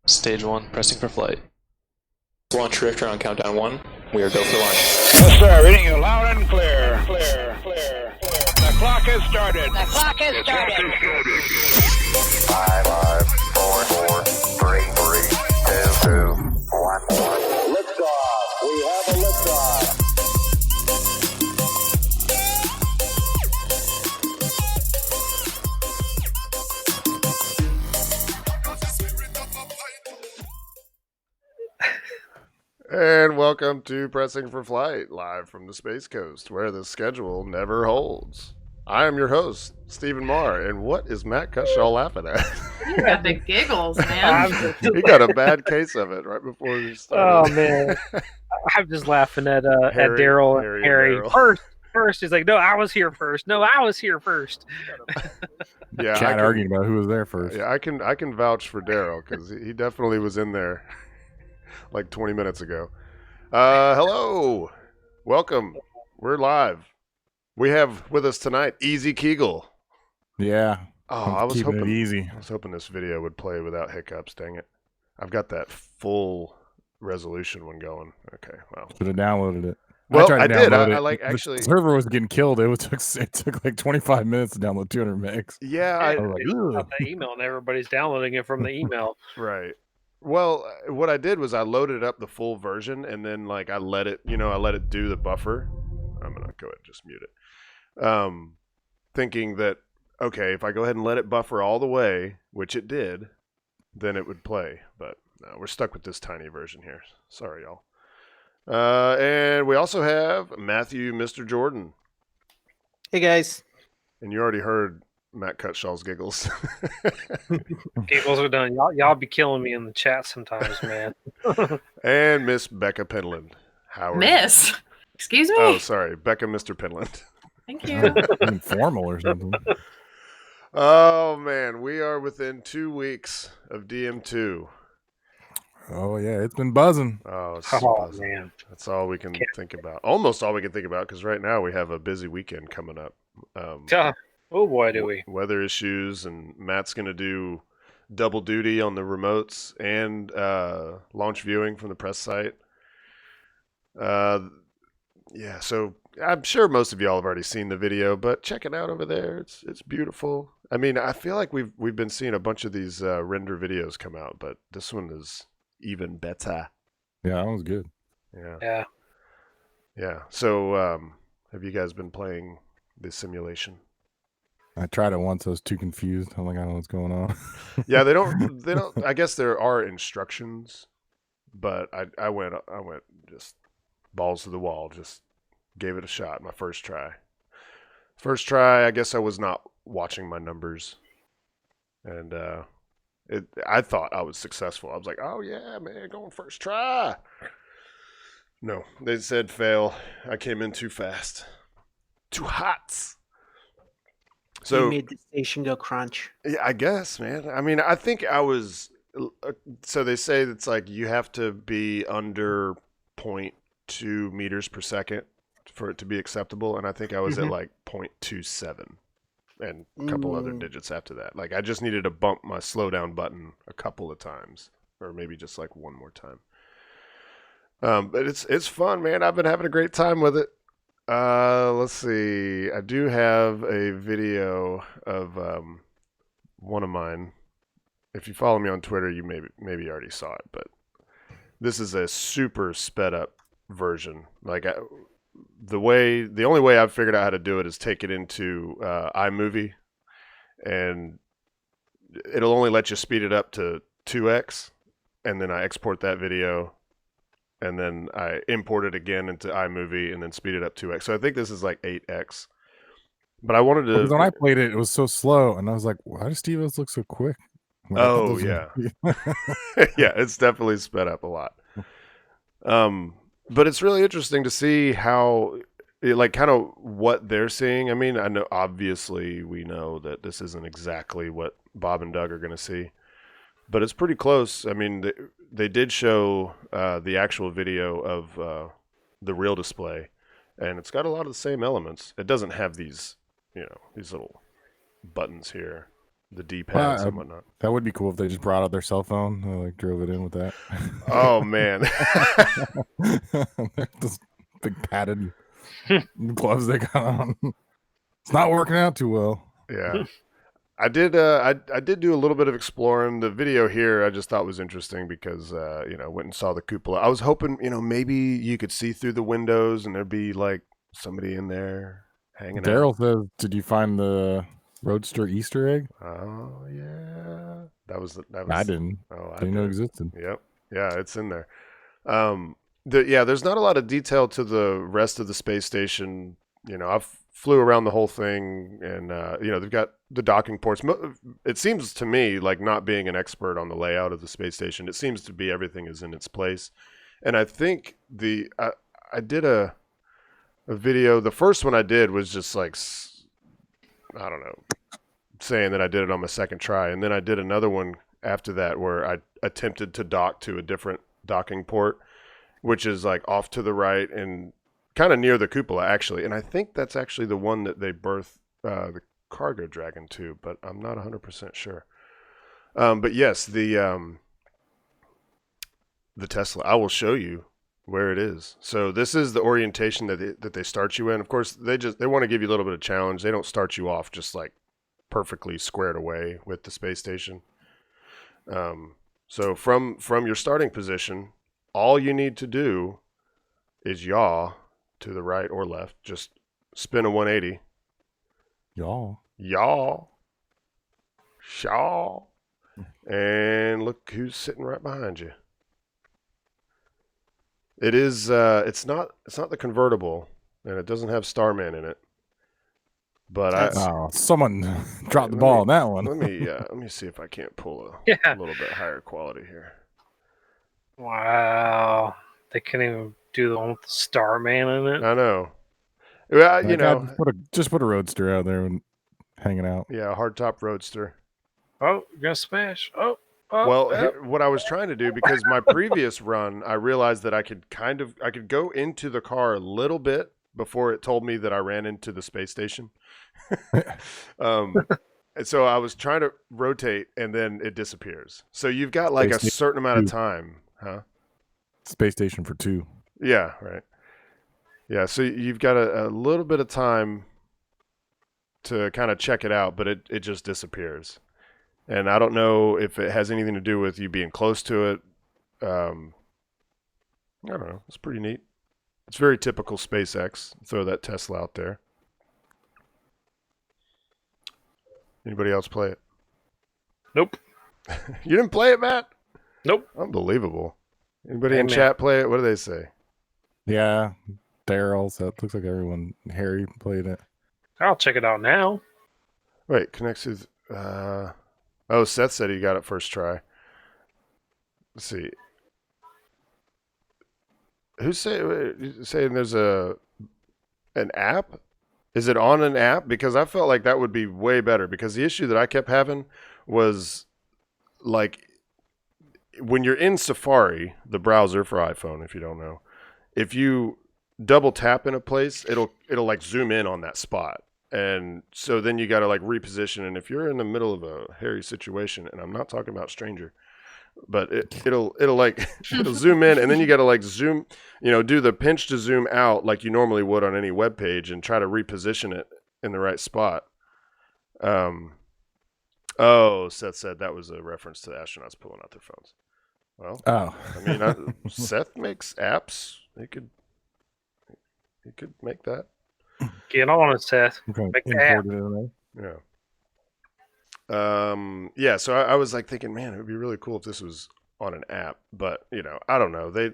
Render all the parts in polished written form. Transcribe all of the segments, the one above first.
Stage 1, pressing for flight. Launch reactor on countdown 1. We are go for launch. Yes, sir. Reading you loud and clear. Clear. The clock has started. The clock has started. 5, 4, 3, 2, 1. Liftoff. We have a liftoff. And welcome to Pressing for Flight, live from the Space Coast, where the schedule never holds. I am your host, Stephen Marr, and what is Matt Cutshaw laughing at? You got the giggles, man. He got a bad case of it right before we started. Oh man, I'm just laughing at Harry- Daryl Harry and Harry. and Daryl. First, he's like, "No, I was here first. No, I was here first." Yeah, I Chat can, arguing about who was there first. yeah, I can vouch for Daryl because he definitely was in there like 20 minutes ago. Hello, welcome. We're live. We have with us tonight Easy Kegel. Yeah. Oh, I'm I was keeping hoping it easy. I was hoping this video would play without hiccups. Dang it! I've got that full resolution one going. Okay, well. Should have downloaded it. Well, tried I to did. download I it. like The actually. server was getting killed. It took like 25 minutes to download 200 megs. Yeah, I was like, It's ugh. not the email, and everybody's downloading it from the email. right. Well, what I did was I loaded up the full version and then like I let it do the buffer. I'm gonna go ahead and just mute it. Thinking that okay, if I go ahead and let it buffer all the way, which it did, then it would play. But no, we're stuck with this tiny version here. Sorry, y'all. And we also have Matthew, Mr. Jordan, Hey guys. and you already heard Matt Cutshaw's giggles. Giggles are done. Y'all be killing me in the chat sometimes, man. And Miss Bekah Penland. Howard. Miss. Excuse me? Oh, sorry. Becca, Mr. Penland. Thank you. Informal or something. Oh, man. We are within 2 weeks of DM2. Oh, yeah. It's been buzzing. Oh, it's Oh, buzzing. man. That's all we can think about. Almost all we can think about because right now we have a busy weekend coming up. Oh, boy, do we. Weather issues, and Matt's going to do double duty on the remotes and launch viewing from the press site. Yeah, so I'm sure most of y'all have already seen the video, but check it out over there. It's beautiful. I mean, I feel like we've been seeing a bunch of these render videos come out, but this one is even better. Yeah, that was good. Yeah. Yeah. So, have you guys been playing the simulation? I tried it once. I was too confused. I'm like, I don't know what's going on. Yeah, they don't. I guess there are instructions, but I went just balls to the wall. Just gave it a shot. My first try. I guess I was not watching my numbers, and I thought I was successful. I was like, oh yeah, man, going first try. No, they said fail. I came in too fast, too hot. So You made the station go crunch. yeah, I guess, man. I mean, I think I was. So they say it's like you have to be under 0.2 meters per second for it to be acceptable, and I think I was at like 0.27, and a couple other digits after that. Like I just needed to bump my slow down button a couple of times, or maybe just like one more time. But it's fun, man. I've been having a great time with it. Let's see. I do have a video of one of mine. If you follow me on Twitter, you maybe already saw it, but this is a super sped up version. Like the only way I've figured out how to do it is take it into iMovie, and it'll only let you speed it up to 2x, and then I export that video. And then I import it again into iMovie and then speed it up 2x. So I think this is like 8x. But I wanted to. Because when I played it, it was so slow. And I was like, why does Steve look so quick? Like, I thought Oh, this yeah. was- Yeah, it's definitely sped up a lot. But it's really interesting to see how, like, kind of what they're seeing. I mean, I know, obviously, we know that this isn't exactly what Bob and Doug are going to see. But it's pretty close. I mean, they did show the actual video of the real display, and it's got a lot of the same elements. It doesn't have these little buttons here. the D-pads Well, and whatnot. That would be cool if they just brought out their cell phone and like drove it in with that. Oh man. Those big padded gloves they got on. It's not working out too well. Yeah. I did do a little bit of exploring. The video here I just thought was interesting because went and saw the cupola. I was hoping, maybe you could see through the windows and there'd be like somebody in there hanging out. Daryl says, "Did you find the Roadster Easter egg?" Oh yeah. That was I didn't. Oh, I didn't know it existed. Yep. Yeah, it's in there. There's not a lot of detail to the rest of the space station. I've flew around the whole thing, and they've got the docking ports. It seems to me, like, not being an expert on the layout of the space station, it seems to be everything is in its place. And I think I did a video. The first one I did was just like, I don't know, saying that I did it on my second try, and then I did another one after that where I attempted to dock to a different docking port, which is like off to the right and kind of near the cupola, actually. And I think that's actually the one that they birthed the cargo dragon to, but I'm not 100% sure. But yes, the Tesla, I will show you where it is. So this is the orientation that they start you in. Of course, they want to give you a little bit of challenge. They don't start you off just like perfectly squared away with the space station. So from your starting position, all you need to do is yaw to the right or left. Just spin a 180. Y'all. Yaw. Shaw. And look who's sitting right behind you. It is it's not the convertible, and it doesn't have Starman in it. But someone dropped the ball on that one. let me see if I can't pull a little bit higher quality here. Wow. They couldn't even do the one with the Starman in it. I know. Well, just put a Roadster out there and hanging out. Yeah, a hardtop Roadster. Oh, you're gonna smash. Oh, Well, what I was trying to do, because my previous run, I realized that I could go into the car a little bit before it told me that I ran into the space station. And so I was trying to rotate, and then it disappears. So you've got like a certain amount of time, huh? Space station for 2. Yeah, right. Yeah, so you've got a little bit of time to kind of check it out, but it just disappears. And I don't know if it has anything to do with you being close to it. I don't know. It's pretty neat. It's very typical SpaceX. Throw that Tesla out there. Anybody else play it? Nope. You didn't play it, Matt? Nope. Unbelievable. Anybody in Amen. chat play it? What do they say? Yeah, Daryl. So it looks like everyone. Harry played it. I'll check it out now. Wait, connects with... Oh, Seth said he got it first try. Let's see. Who's saying there's an app? Is it on an app? Because I felt like that would be way better. Because the issue that I kept having was like when you're in Safari, the browser for iPhone, if you don't know, if you double tap in a place, it'll like zoom in on that spot. And so then you got to like reposition. And if you're in the middle of a hairy situation, and I'm not talking about stranger, but it'll like it'll zoom in, and then you got to like zoom, do the pinch to zoom out like you normally would on any web page, and try to reposition it in the right spot. Oh, Seth said that was a reference to the astronauts pulling out their phones. Well, I mean, Seth makes apps. He could make that. Get on it, Seth. Okay, Make the app. Yeah. Yeah. So I was like thinking, man, it would be really cool if this was on an app. But I don't know. They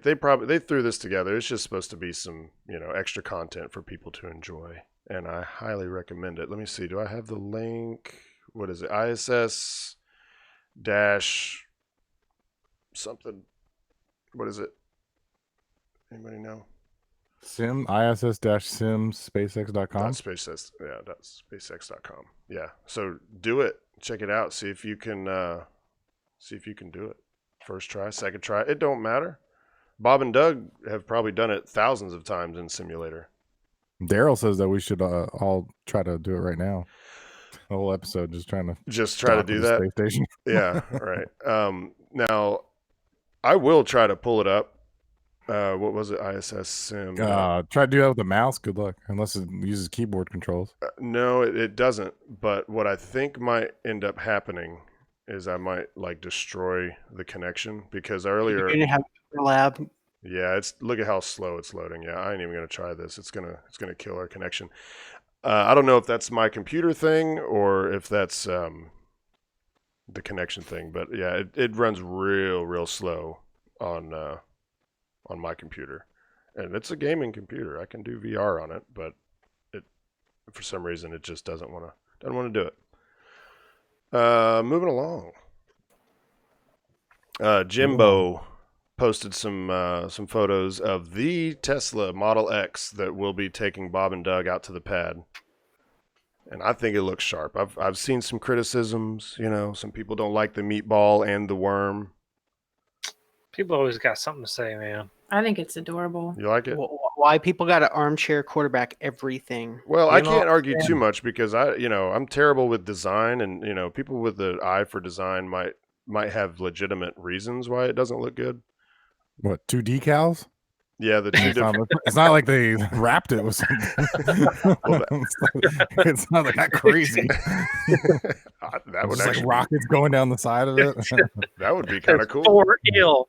threw this together. It's just supposed to be some extra content for people to enjoy, and I highly recommend it. Let me see. Do I have the link? What is it? ISS dash something. What is it? Anybody know? ISS-sim SpaceX.com. SpaceX.com. Yeah. So do it. Check it out. See if you can do it. First try, second try. It don't matter. Bob and Doug have probably done it thousands of times in simulator. Daryl says that we should all try to do it right now. the whole episode just trying to try to dock do with the that. space station. Yeah, right. Now, I will try to pull it up. What was it? ISS sim. Try to do that with the mouse. Good luck, unless it uses keyboard controls. No, it doesn't. But what I think might end up happening is I might like destroy the connection because earlier. You're gonna have a lab. Yeah, look at how slow it's loading. Yeah, I ain't even gonna try this. It's gonna kill our connection. I don't know if that's my computer thing or if that's the connection thing, but yeah, it runs real slow on my computer, and it's a gaming computer. I can do VR on it, but for some reason it just doesn't want to do it. Moving along. Jimbo posted some photos of the Tesla Model X that will be taking Bob and Doug out to the pad, and I think it looks sharp. I've seen some criticisms. Some people don't like the meatball and the worm. People always got something to say, man. I think it's adorable. You like it? Why people got to armchair quarterback everything? Well, I can't argue too much because I'm terrible with design, and people with the eye for design might have legitimate reasons why it doesn't look good. What, 2 decals? Yeah, the two different. It's not like they wrapped it with something. It's not like that crazy. That would just actually like rockets going down the side of it. that would be kind of cool. For ill.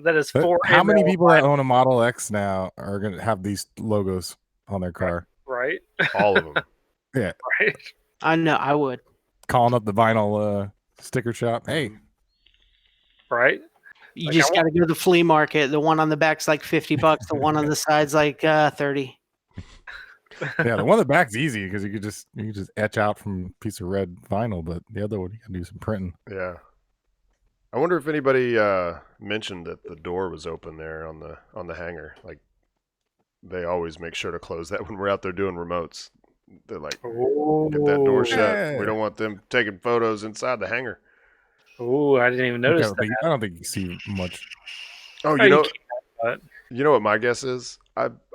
That is for How many ML, people that own a Model X now are going to have these logos on their car? right? All of them. Yeah. Right. I know. I would. Calling up the vinyl sticker shop. Hey, Right. You Like, just got to go to the flea market. The one on the back's like $50. The one on the side's like 30. yeah, the one at the back's easy because you could just etch out from a piece of red vinyl, but the other one you gotta do some printing. Yeah. I wonder if anybody mentioned that the door was open there on the hangar. Like, they always make sure to close that when we're out there doing remotes. They're like, get that door shut. Yeah. We don't want them taking photos inside the hangar. Oh, I didn't even notice that. I don't think you see much. Oh, Oh, you know, can't, but you know what my guess is?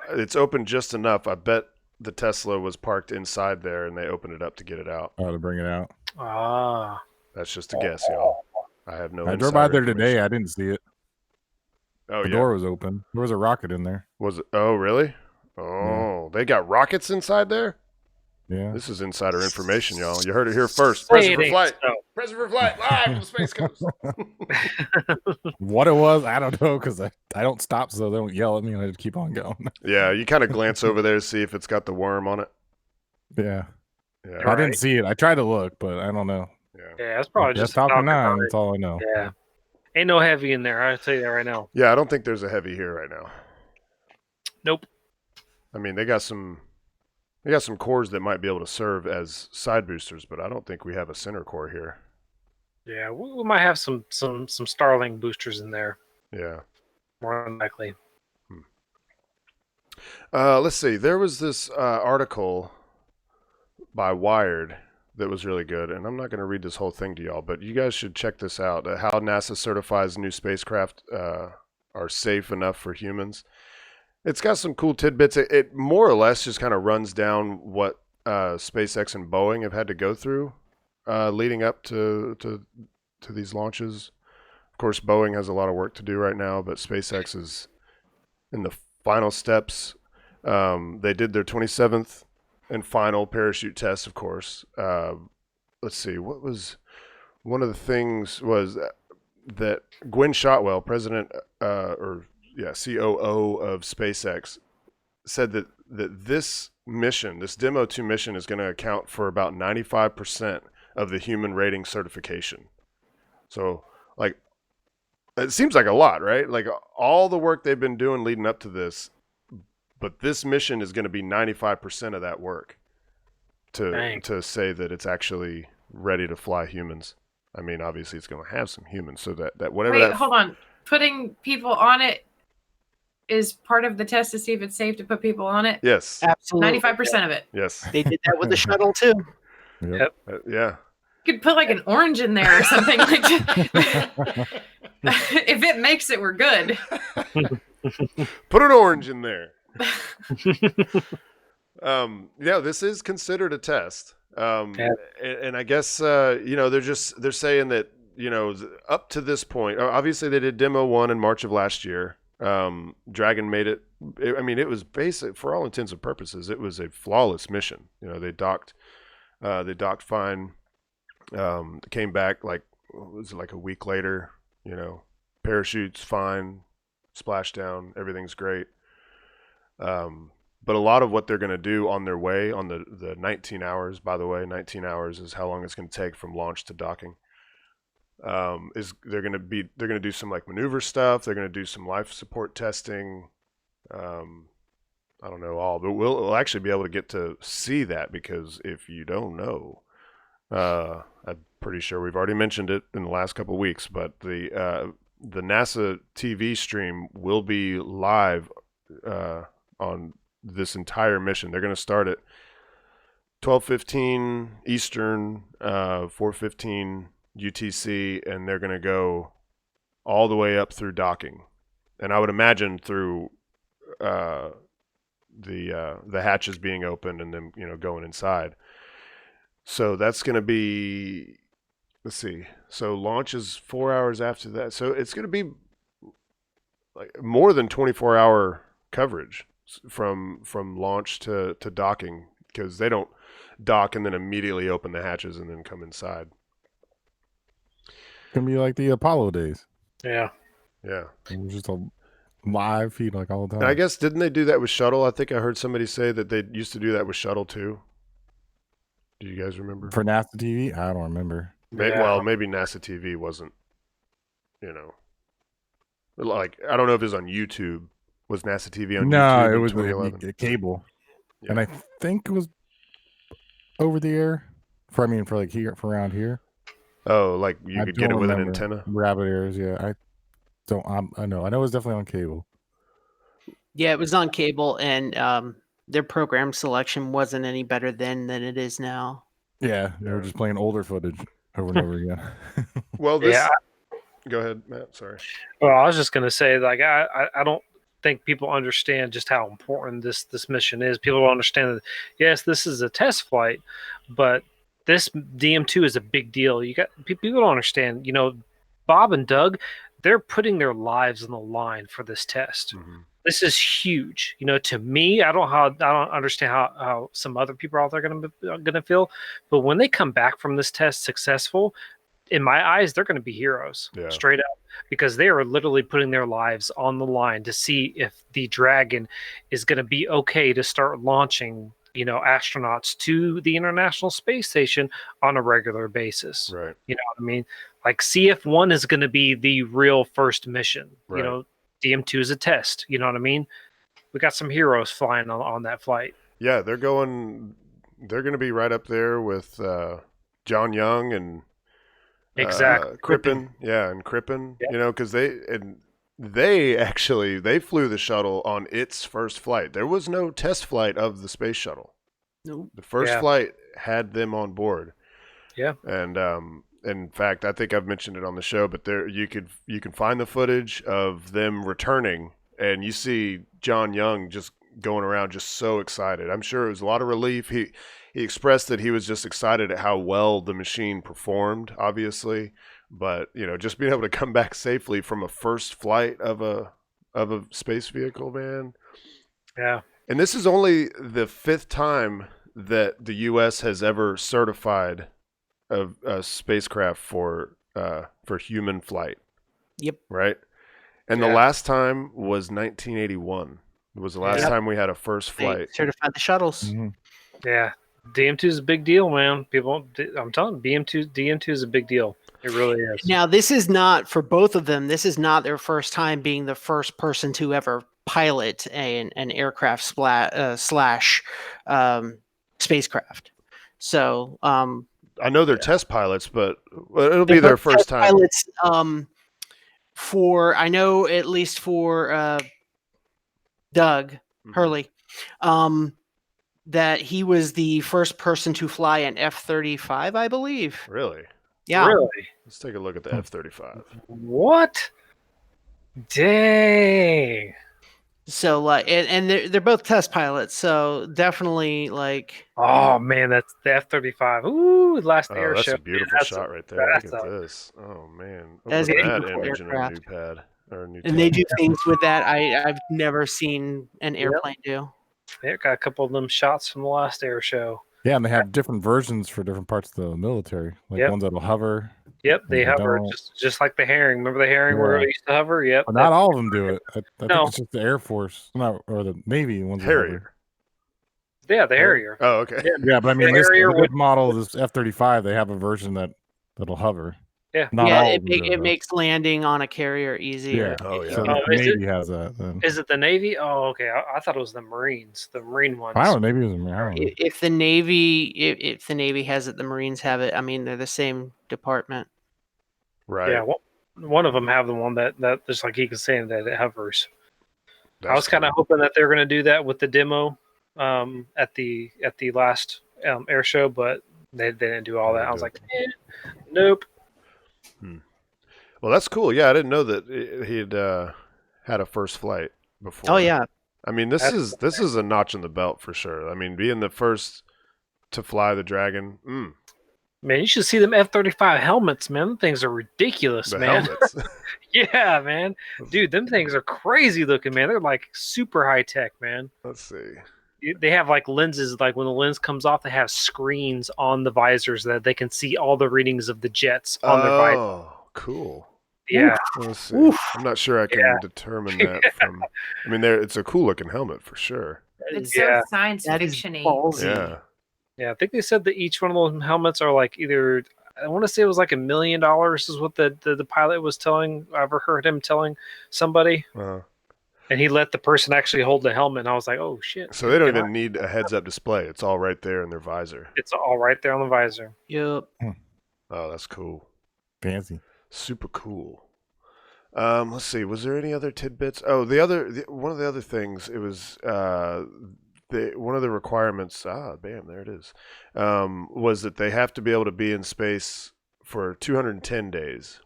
It's open just enough. I bet the Tesla was parked inside there, and they opened it up to get it out. To bring it out. ah, That's just a guess, y'all. I have no. I drove by insider there today. information. I didn't see it. Oh The yeah. door was open. There was a rocket in there. Was it? Oh really? Oh, they got rockets inside there. Yeah. This is insider information, y'all. You heard it here first. say Present it for ain't flight. so. Present for flight. Live from the Space Coast. What it was, I don't know, because I don't stop so they don't yell at me and I just keep on going. Yeah, you kind of glance over there to see if it's got the worm on it. Yeah. Yeah. I Right. didn't see it. I tried to look, but I don't know. Yeah. Yeah, it's probably just Desktop or Falcon 9, Army. that's all I know. Yeah, ain't no heavy in there. I'll tell you that right now. Yeah, I don't think there's a heavy here right now. Nope. I mean, they got some cores that might be able to serve as side boosters, but I don't think we have a center core here. Yeah, we might have some Starlink boosters in there, Yeah. more than likely. Let's see. There was this article by Wired that was really good, and I'm not going to read this whole thing to y'all, but you guys should check this out. How NASA certifies new spacecraft are safe enough for humans. It's got some cool tidbits. It more or less just kind of runs down what SpaceX and Boeing have had to go through leading up to these launches. Of course, Boeing has a lot of work to do right now, but SpaceX is in the final steps. They did their 27th and final parachute test, of course. Let's see, what was one of the things was that Gwen Shotwell, president COO of SpaceX, said that this mission, this Demo 2 mission, is going to account for about 95% of the human rating certification. So, like, it seems like a lot, right? Like, all the work they've been doing leading up to this, but this mission is going to be 95% of that work to say that it's actually ready to fly humans. I mean, obviously, it's going to have some humans, so that whatever. Wait, hold on. Putting people on it is part of the test to see if it's safe to put people on it. Yes. Absolutely. 95% of it. Yes. They did that with the shuttle too. Yep. Yeah. You could put like an orange in there or something like that. If it makes it, we're good. Put an orange in there. Yeah, this is considered a test. Yeah. And I guess they're saying that up to this point, obviously they did demo 1 in March of last year. Dragon made it. I mean, it was basic for all intents and purposes. It was a flawless mission. They docked fine. Came back like was it like a week later? Parachutes fine, splashdown, everything's great. But a lot of what they're going to do on their way on the 19 hours, by the way, 19 hours is how long it's going to take from launch to docking. Is they're going to do some like maneuver stuff. They're going to do some life support testing. I don't know all, but we'll actually be able to get to see that, because if you don't know, I'm pretty sure we've already mentioned it in the last couple of weeks, but the NASA TV stream will be live on this entire mission. They're going to start at 12:15 Eastern, 4:15 UTC, and they're going to go all the way up through docking, and I would imagine through the hatches being opened and then going inside. So that's going to be, let's see. So launch is 4 hours after that. So it's going to be like more than 24-hour coverage from launch to docking, because they don't dock and then immediately open the hatches and then come inside. It's gonna be like the Apollo days. Yeah. Yeah. It was just a live feed like all the time. And I guess, didn't they do that with Shuttle? I think I heard somebody say that they used to do that with Shuttle too. Do you guys remember? For NASA TV, I don't remember. Well, maybe NASA TV wasn't, like, I don't know if it was on YouTube. Was NASA TV on YouTube? No, it in was 2011? a cable, Yeah. and I think it was over the air. For like here, for around here. Oh, like you could get it with an antenna? Rabbit ears, yeah. I know it was definitely on cable. Yeah, it was on cable, and their program selection wasn't any better then than it is now. Yeah, they were just playing older footage over and over again. Well, this. Yeah. Go ahead, Matt. Sorry. Well, I was just going to say, like, I don't think people understand just how important this mission is. People don't understand that, yes, this is a test flight, but this DM2 is a big deal. People don't understand, Bob and Doug, they're putting their lives on the line for this test. Mm-hmm. This is huge. To me, I don't understand how some other people out there are gonna feel, but when they come back from this test successful, in my eyes, they're going to be heroes, straight up, because they are literally putting their lives on the line to see if the Dragon is going to be okay to start launching, astronauts to the International Space Station on a regular basis. Right. You know what I mean? Like CF1 is going to be the real first mission. Right. DM2 is a test. You know what I mean? We got some heroes flying on that flight. Yeah, they're going to be right up there with John Young and Exactly. Crippen. Yeah, and Crippen, because they actually flew the shuttle on its first flight. There was no test flight of the space shuttle. Nope. The first flight had them on board. Yeah. And in fact, I think I've mentioned it on the show, but there you can find the footage of them returning, and you see John Young just going around just so excited. I'm sure it was a lot of relief. He expressed that he was just excited at how well the machine performed, obviously, but just being able to come back safely from a first flight of a space vehicle, man. Yeah. And this is only the 5th time that the U.S. has ever certified a spacecraft for human flight. Yep. Right. And the last time was 1981. It was the last time we had a first flight. They certified the shuttles. Mm-hmm. Yeah. DM2 is a big deal, man. I'm telling you, DM2 is a big deal. It really is. Now, this is not, for both of them, this is not their first time being the first person to ever pilot an aircraft slash spacecraft. So, I know they're test pilots, but it'll be their first time. Pilots, I know at least for Doug Hurley, that he was the first person to fly an F-35, I believe. Really? Yeah. Really? Let's take a look at the F-35. What? Dang. So like, and they're both test pilots, so definitely like. Oh man, that's the F-35. Ooh, last air that's show. a beautiful shot right there. Look at this. Oh man, look That's at a that beautiful image in a aircraft. new pad or a new. And they tab. do things with that I've never seen an Yep. airplane do. Yeah, got a couple of them shots from the last air show. Yeah, and they have different versions for different parts of the military. Like Yep. ones that'll hover. Yep, they They hover don't. just like the herring. Remember the herring where Yeah. it used to hover? Yep. But not all of them do it. I No. think it's just the Air Force, or the Navy ones. that hover. Harrier. Yeah, the Harrier. Oh, okay. Yeah, but I mean, The this Harrier the would- good model, this F-35, they have a version that'll hover. Yeah. Not Yeah, all it, of them do, it though. makes landing on a carrier easier. Yeah. Oh, yeah. So Oh, the is it- Navy has that. Then. Is it the Navy? Oh, okay. I thought it was the Marines, the Marine ones. I don't know. Maybe it was. I don't know. If the Navy has it, the Marines have it. I mean, they're the same department. Right. Yeah, one of them have the one that just like he was saying that it hovers. I was kind of hoping that they were going to do that with the demo at the last air show, but they didn't do all that. I was like, nope. Well, that's cool. Yeah, I didn't know that he had had a first flight before. Oh yeah, I mean, this is a notch in the belt for sure. I mean, being the first to fly the Dragon. Man, you should see them F-35 helmets, man. Them things are ridiculous, The man. helmets. Yeah, man. Dude, them things are crazy looking, man. They're like super high tech, man. Let's see. They have like lenses, like when the lens comes off, they have screens on the visors that they can see all the readings of the jets on their visor. Oh, cool. Yeah. Let's see. Oof. I'm not sure I can determine that from. I mean, it's a cool looking helmet for sure. It's Yeah. so science that is fiction-y. ballsy. Yeah. Yeah, I think they said that each one of those helmets are like either, I want to say it was like $1 million is what the pilot was telling. I ever heard him telling somebody, and he let the person actually hold the helmet. And I was like, oh shit! So they don't even need a heads-up display. It's all right there in their visor. It's all right there on the visor. Yep. Oh, that's cool. Fancy. Super cool. Let's see. Was there any other tidbits? Oh, one of the other things. It was one of the requirements. Bam, there it is. Was that they have to be able to be in space for 210 days.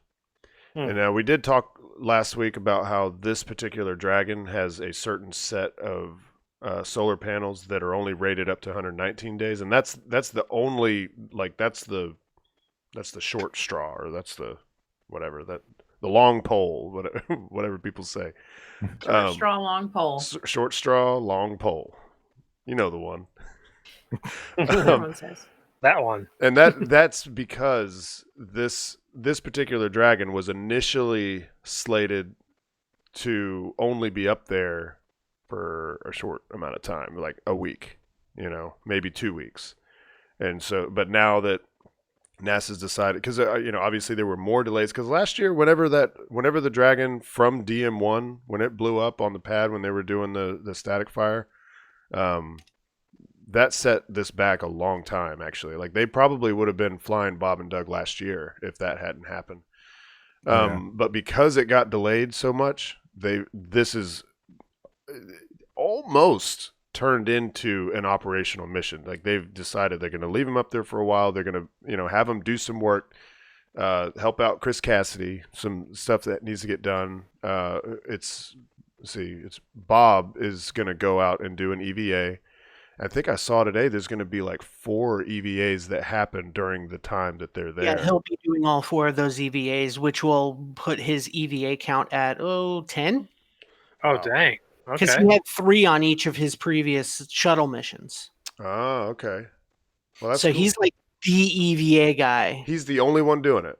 And we did talk last week about how this particular Dragon has a certain set of solar panels that are only rated up to 119 days, and that's the only that's the short straw, or that's the whatever the long pole, whatever people say. Short straw, long pole. Short straw, long pole. You know the one. Everyone says. That one. And that's because this particular Dragon was initially slated to only be up there for a short amount of time, like a week, maybe 2 weeks. And so, but now that NASA's decided, because obviously there were more delays, because last year, whenever the Dragon from DM1, when it blew up on the pad when they were doing the static fire, that set this back a long time, actually. Like, they probably would have been flying Bob and Doug last year if that hadn't happened. But because it got delayed so much, this is almost turned into an operational mission. Like, they've decided they're going to leave him up there for a while. They're going to, have him do some work, help out Chris Cassidy, some stuff that needs to get done. It's Bob is going to go out and do an EVA. I think I saw today there's going to be like 4 EVAs that happen during the time that they're there. Yeah, he'll be doing all 4 of those EVAs, which will put his EVA count at 10. Oh, dang. Because Okay. he had 3 on each of his previous shuttle missions. Oh, okay. Well, that's So cool. he's like the EVA guy. He's the only one doing it.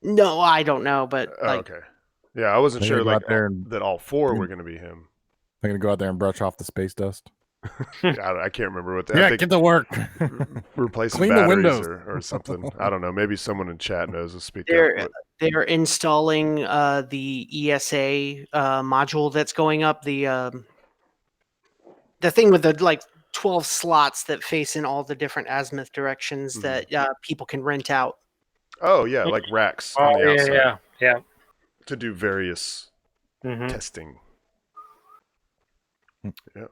No, I don't know, but Oh, like, okay. Yeah, I wasn't They're sure gonna go like out there and- that all 4 were going to be him. They're gonna go out there and brush off the space dust. I can't remember what that. I Yeah, think get to work. replace some Clean the batteries windows. or something. I don't know. Maybe someone in chat knows to speak they're up. they're installing the ESA module that's going up, the thing with the like 12 slots that face in all the different azimuth directions that people can rent out. Oh yeah, like racks on Oh, the outside yeah. to do various Mm-hmm. testing. Yeah.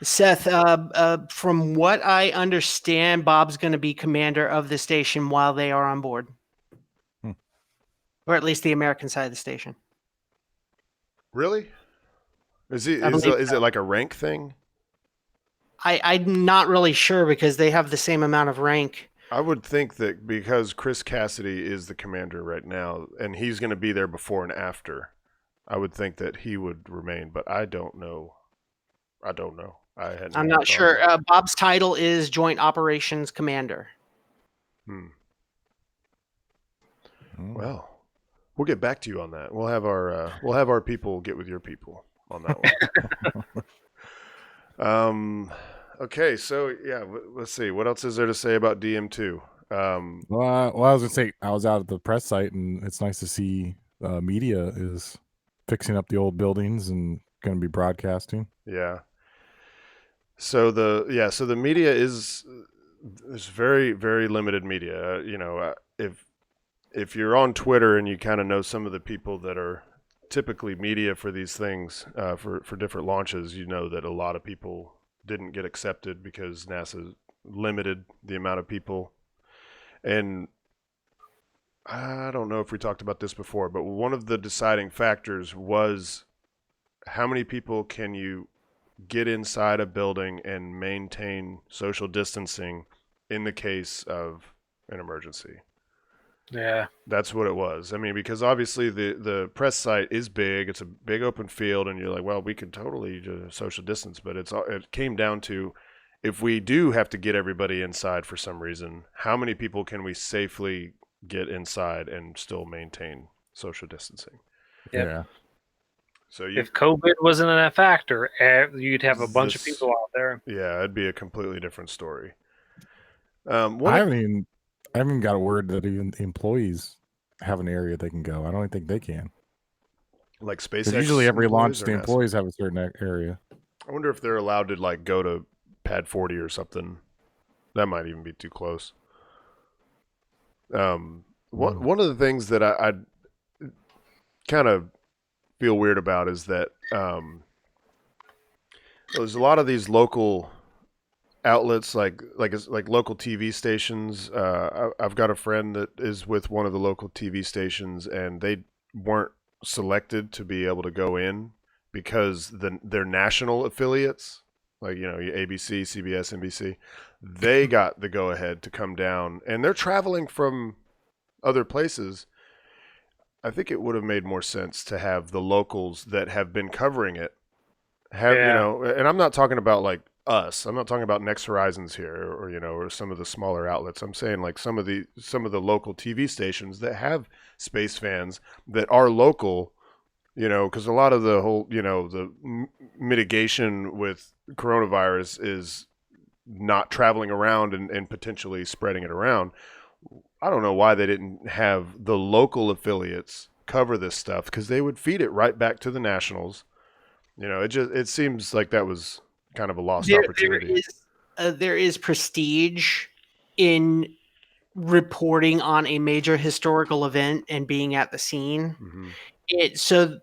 Seth, from what I understand, Bob's going to be commander of the station while they are on board. Or at least the American side of the station. Really? Is I believe it like a rank thing? I'm not really sure because they have the same amount of rank. I would think that because Chris Cassidy is the commander right now, and he's going to be there before and after, I would think that he would remain. But I don't know. I don't know. I'm not sure. Bob's title is Joint Operations Commander. Well, we'll get back to you on that. We'll have our people get with your people on that one. Okay, so yeah, let's see. What else is there to say about DM2? Well, I was gonna say I was out at the press site, and it's nice to see media is fixing up the old buildings and going to be broadcasting. Yeah. So the media is there's very, very limited media. If you're on Twitter and you kind of know some of the people that are typically media for these things, for different launches, you know that a lot of people didn't get accepted because NASA limited the amount of people. And I don't know if we talked about this before, but one of the deciding factors was how many people can you get inside a building and maintain social distancing in the case of an emergency. Yeah. That's what it was. I mean, because obviously the press site is big. It's a big open field, and you're like, well, we could totally social distance. But it came down to, if we do have to get everybody inside for some reason, how many people can we safely get inside and still maintain social distancing? Yep. Yeah. So if COVID wasn't a factor, you'd have a bunch of people out there. Yeah, it'd be a completely different story. I haven't even got a word that even the employees have an area they can go. I don't even think they can. Like SpaceX. Usually every launch, the NASA? employees have a certain area. I wonder if they're allowed to like go to Pad 40 or something. That might even be too close. One of the things that I kind of feel weird about is that there's a lot of these local outlets, like local TV stations. I've got a friend that is with one of the local TV stations, and they weren't selected to be able to go in because their national affiliates, like ABC, CBS, NBC, they got the go ahead to come down, and they're traveling from other places. I think it would have made more sense to have the locals that have been covering it and I'm not talking about like us. I'm not talking about Next Horizons here or some of the smaller outlets. I'm saying like some of the local TV stations that have space fans that are local, because a lot of the whole, the mitigation with coronavirus is not traveling around and potentially spreading it around. I don't know why they didn't have the local affiliates cover this stuff, because they would feed it right back to the nationals. It seems like that was kind of a lost opportunity. There is prestige in reporting on a major historical event and being at the scene. Mm-hmm. So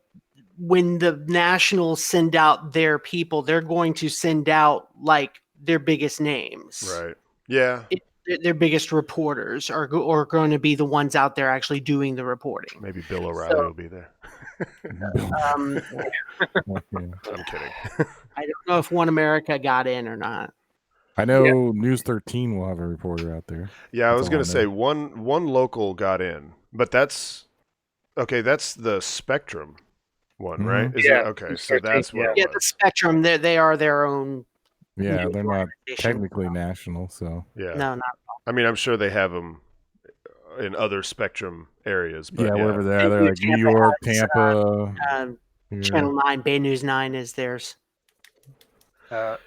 when the nationals send out their people, they're going to send out like their biggest names. Right. Yeah. Their biggest reporters are going to be the ones out there actually doing the reporting. Maybe Bill O'Reilly will be there. I'm kidding. I don't know if One America got in or not. I know News 13 will have a reporter out there. Yeah, I was going to say one local got in, but that's the Spectrum one, right? Is that okay? So that's what. Yeah, the Spectrum. They are their own. Yeah, they're not technically national, so. Yeah. No, not. I mean, I'm sure they have them in other Spectrum areas. But wherever they're like New York, Tampa. Channel 9, Bay News 9 is theirs.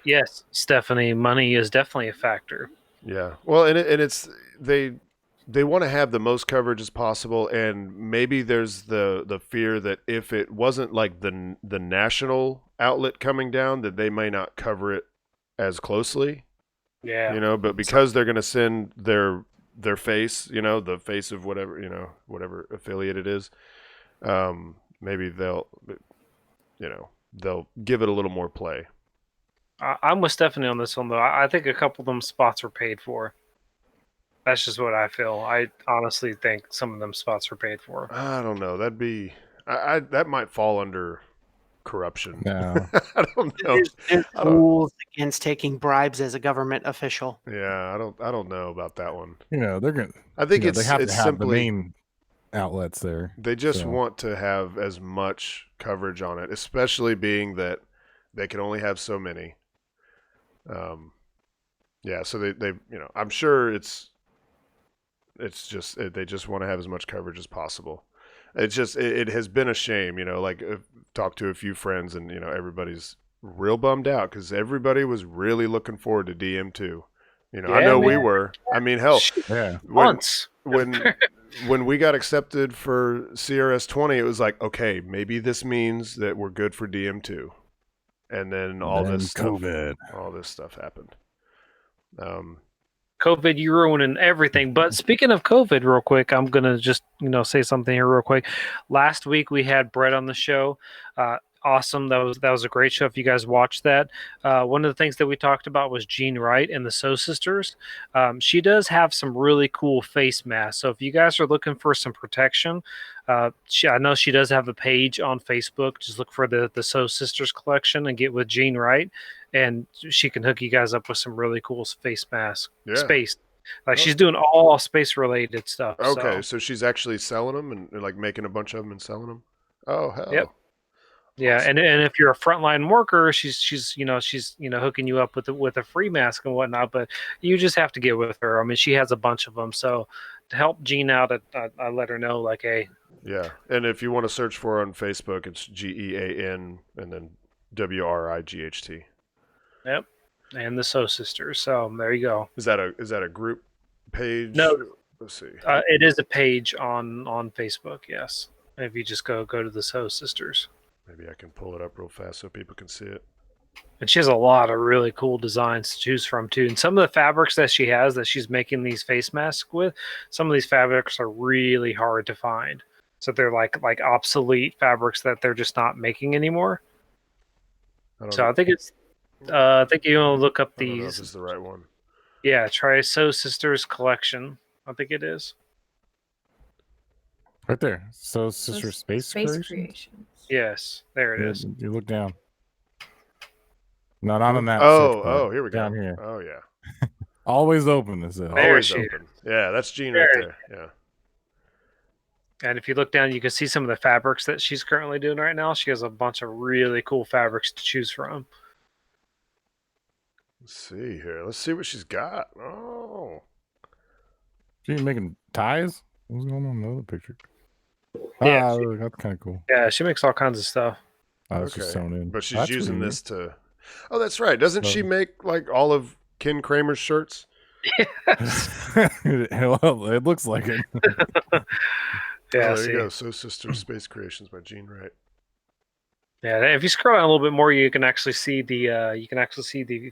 Yes, Stephanie, money is definitely a factor. Yeah. Well, and it's they want to have the most coverage as possible, and maybe there's the fear that if it wasn't like the national outlet coming down, that they may not cover it as closely. Yeah. But because they're going to send their face, the face of whatever affiliate it is, maybe they'll give it a little more play. I'm with Stephanie on this one, though. I think a couple of them spots were paid for. That's just what I feel. I honestly think some of them spots were paid for. I don't know. That'd be that might fall under corruption. No. I don't know. There's I don't- rules against taking bribes as a government official. Yeah, I don't know about that one. They're gonna. I think they have it's to have simply the main outlets there. they just so. want to have as much coverage on it, especially being that they can only have so many. Yeah, so they I'm sure it's just they just want to have as much coverage as possible. It's just it has been a shame, like I've talked to a few friends and everybody's real bummed out because everybody was really looking forward to DM2. I know we were. I mean, hell, Yeah. Once. when we got accepted for CRS 20, it was like, okay, maybe this means that we're good for DM2, and then all this stuff happened. COVID, you ruining everything. But speaking of COVID, real quick, I'm gonna just say something here real quick. Last week we had Brett on the show. Awesome, that was a great show. If you guys watched that, one of the things that we talked about was Jean Wright and the So Sisters. She does have some really cool face masks. So if you guys are looking for some protection, I know she does have a page on Facebook. Just look for the So Sisters collection and get with Jean Wright, and she can hook you guys up with some really cool face masks. Yeah. Space, she's doing all space related stuff. Okay, so she's actually selling them and like making a bunch of them and selling them. Oh hell. Yep. Yeah, Awesome. and if you're a frontline worker, she's hooking you up with a free mask and whatnot. But you just have to get with her. I mean, she has a bunch of them. So to help Jean out, I let her know like, hey. Yeah, and if you want to search for her on Facebook, it's GEAN and then WRIGHT. Yep, and the So Sisters. So there you go. Is that a group page? No. Let's see. It is a page on Facebook. Yes, if you just go to the So Sisters. Maybe I can pull it up real fast so people can see it. And she has a lot of really cool designs to choose from too. And some of the fabrics that she has that she's making these face masks with, some of these fabrics are really hard to find. So they're like obsolete fabrics that they're just not making anymore. I think it's I think you want to look up I don't know if these. it's the right one. Yeah, try So Sisters collection. I think it is. Right there. So Sister Space Creations? Creations. Yes, there it is. You look down. Not on that. Oh, here we go. Down here. Oh yeah. Always open. This is. There Always she open. Yeah, that's Jean right there. Yeah. And if you look down, you can see some of the fabrics that she's currently doing right now. She has a bunch of really cool fabrics to choose from. Let's see here. Let's see what she's got. Oh. She making ties? What's going on in the other picture? Yeah, that's kind of cool. Yeah, she makes all kinds of stuff. I was just sewn in. But she's That's using pretty this to. Oh, that's right. Doesn't she make like all of Ken Kramer's shirts? neat. Well, it looks like it. Yeah, there you go. So Sister Space Creations by Jean Wright. Yeah, if you scroll down a little bit more, you can actually see the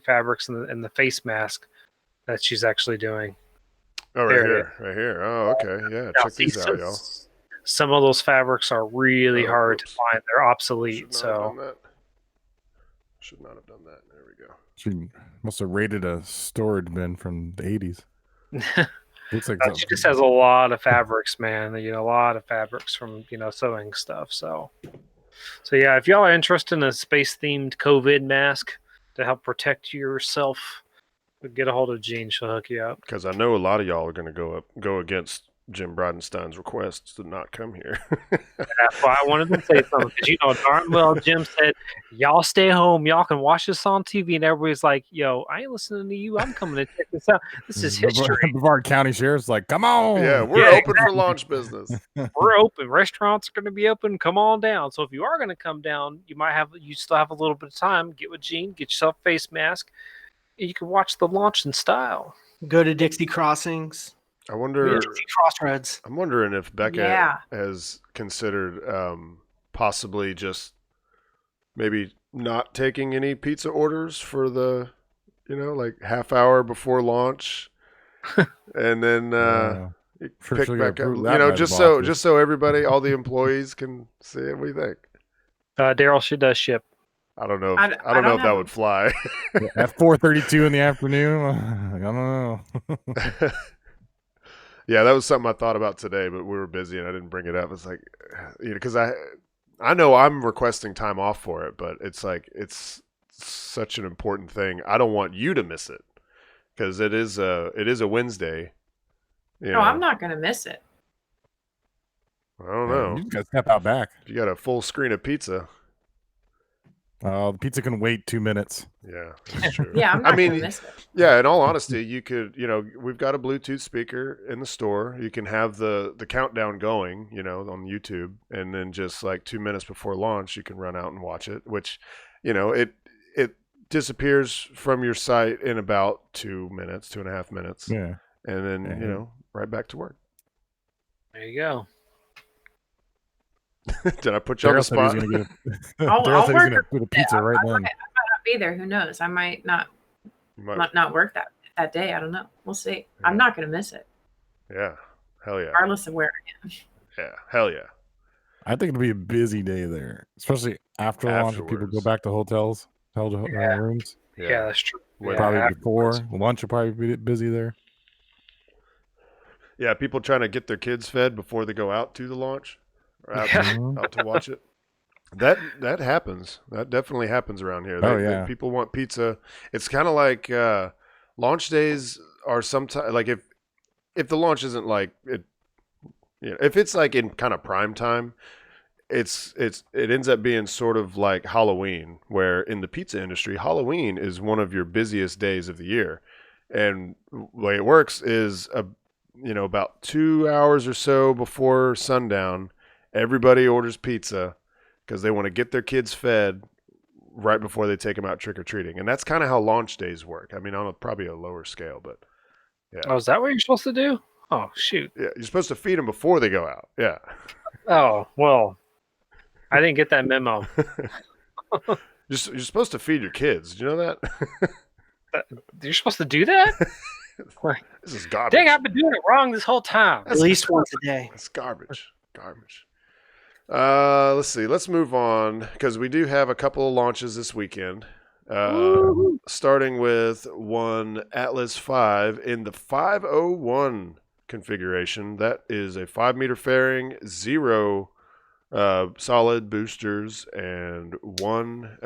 fabrics and the face mask that she's actually doing. Oh, right There it here, right here. Oh, okay, yeah. Now, Check these out, y'all. Some of those fabrics are really Oh, hard whoops. to find. They're obsolete. Should not have done that. There we go. She must have raided a storage bin from the 80s. Looks like She just has a lot of fabrics, man. A lot of fabrics from sewing stuff. So yeah, if y'all are interested in a space-themed COVID mask to help protect yourself, get a hold of Jean. She'll hook you up. Because I know a lot of y'all are going to go against Jim Bridenstine's requests to not come here. That's why I wanted to say something, because darn well Jim said, y'all stay home, y'all can watch this on TV, and everybody's like, yo, I ain't listening to you, I'm coming to check this out. This is history. Brevard County Sheriff's like, come on. Yeah, we're open for launch business. We're open. Restaurants are going to be open. Come on down. So if you are going to come down, you still have a little bit of time. Get with Jean, get yourself a face mask, and you can watch the launch in style. Go to Dixie Crossings. I wonder. Dixie Crossroads. I'm wondering if Bekah Yeah. has considered possibly just maybe not taking any pizza orders for the, like half hour before launch, and then For pick sure back up. approve that by the Just bosses. so everybody, all the employees can see it. What do you think? Daryl, she does ship. I don't know. I I don't know don't if that know. would fly. At 4:32 in the afternoon, I don't know. Yeah, that was something I thought about today, but we were busy and I didn't bring it up. It's like, because I know I'm requesting time off for it, but it's like it's such an important thing. I don't want you to miss it because it is a Wednesday. You No, know. I'm not gonna miss it. I don't Yeah, know. you just got to step out back. You got a full screen of pizza. The pizza can wait 2 minutes. Yeah, that's true. Yeah, I'm not I mean, gonna miss it. yeah, in all honesty, you could, we've got a Bluetooth speaker in the store. You can have the countdown going, on YouTube, and then just like 2 minutes before launch, you can run out and watch it, which, it disappears from your site in about 2 minutes, 2.5 minutes. Yeah. And then, Yeah. right back to work. There you go. Did I put you on the Daryl said he was spot? gonna get I'll Daryl said he's work gonna put a pizza right I then. might not be there. Who knows? I might not You might- not work that day. I don't know. We'll see. I'm not gonna miss it, Yeah. Hell yeah. regardless of where I am. Yeah. Hell yeah. I think it'll be a busy day there, especially after launch when people go Afterwards. back to hotels, rooms. Yeah, that's true. When- Probably afterwards. before lunch will probably be busy there. Yeah, people trying to get their kids fed before they go out to the launch, or out, Yeah. out to watch it. That happens. That definitely happens around here. Yeah. People want pizza. It's kind of like launch days are sometimes like if the launch isn't like it, if it's like in kind of prime time, it ends up being sort of like Halloween, where in the pizza industry, Halloween is one of your busiest days of the year, and the way it works is about 2 hours or so before sundown, everybody orders pizza because they want to get their kids fed right before they take them out trick-or-treating. And that's kind of how launch days work. I mean, on probably a lower scale, but yeah. Oh, is that what you're supposed to do? Oh, shoot. Yeah, you're supposed to feed them before they go out. Yeah. Oh, well, I didn't get that memo. You're supposed to feed your kids. Did you know that? You're supposed to do that? This is garbage. Dang, I've been doing it wrong this whole time. At least once a day. That's garbage. Garbage. Let's see. Let's move on because we do have a couple of launches this weekend. Starting with one Atlas 5 in the 501 configuration. That is a 5-meter fairing, 0 solid boosters, and one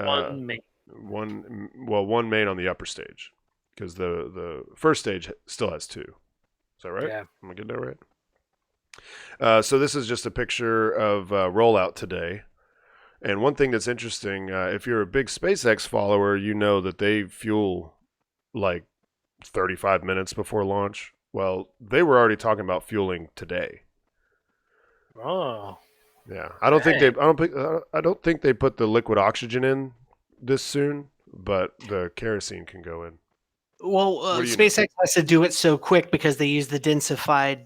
main. one main on the upper stage because the first stage still has 2. Is that right? Yeah. Am I getting that right? So this is just a picture of rollout today. And one thing that's interesting, if you're a big SpaceX follower, you know that they fuel like 35 minutes before launch. Well, they were already talking about fueling today. Oh. Yeah, I don't think they put the liquid oxygen in this soon, but the kerosene can go in. Well, What do you SpaceX has to do it so quick because they use the densified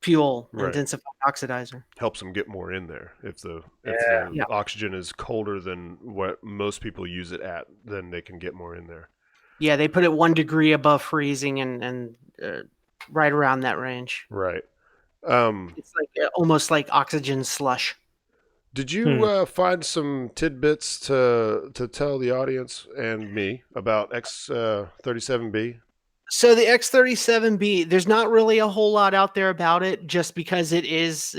fuel and Right. densified oxidizer. Helps them get more in there. If the Yeah. oxygen is colder than what most people use it at, then they can get more in there. Yeah, they put it 1 degree above freezing and right around that range. Right. It's like almost like oxygen slush. Did you find some tidbits to tell the audience and me about X37B? So the X37B, there's not really a whole lot out there about it, just because it is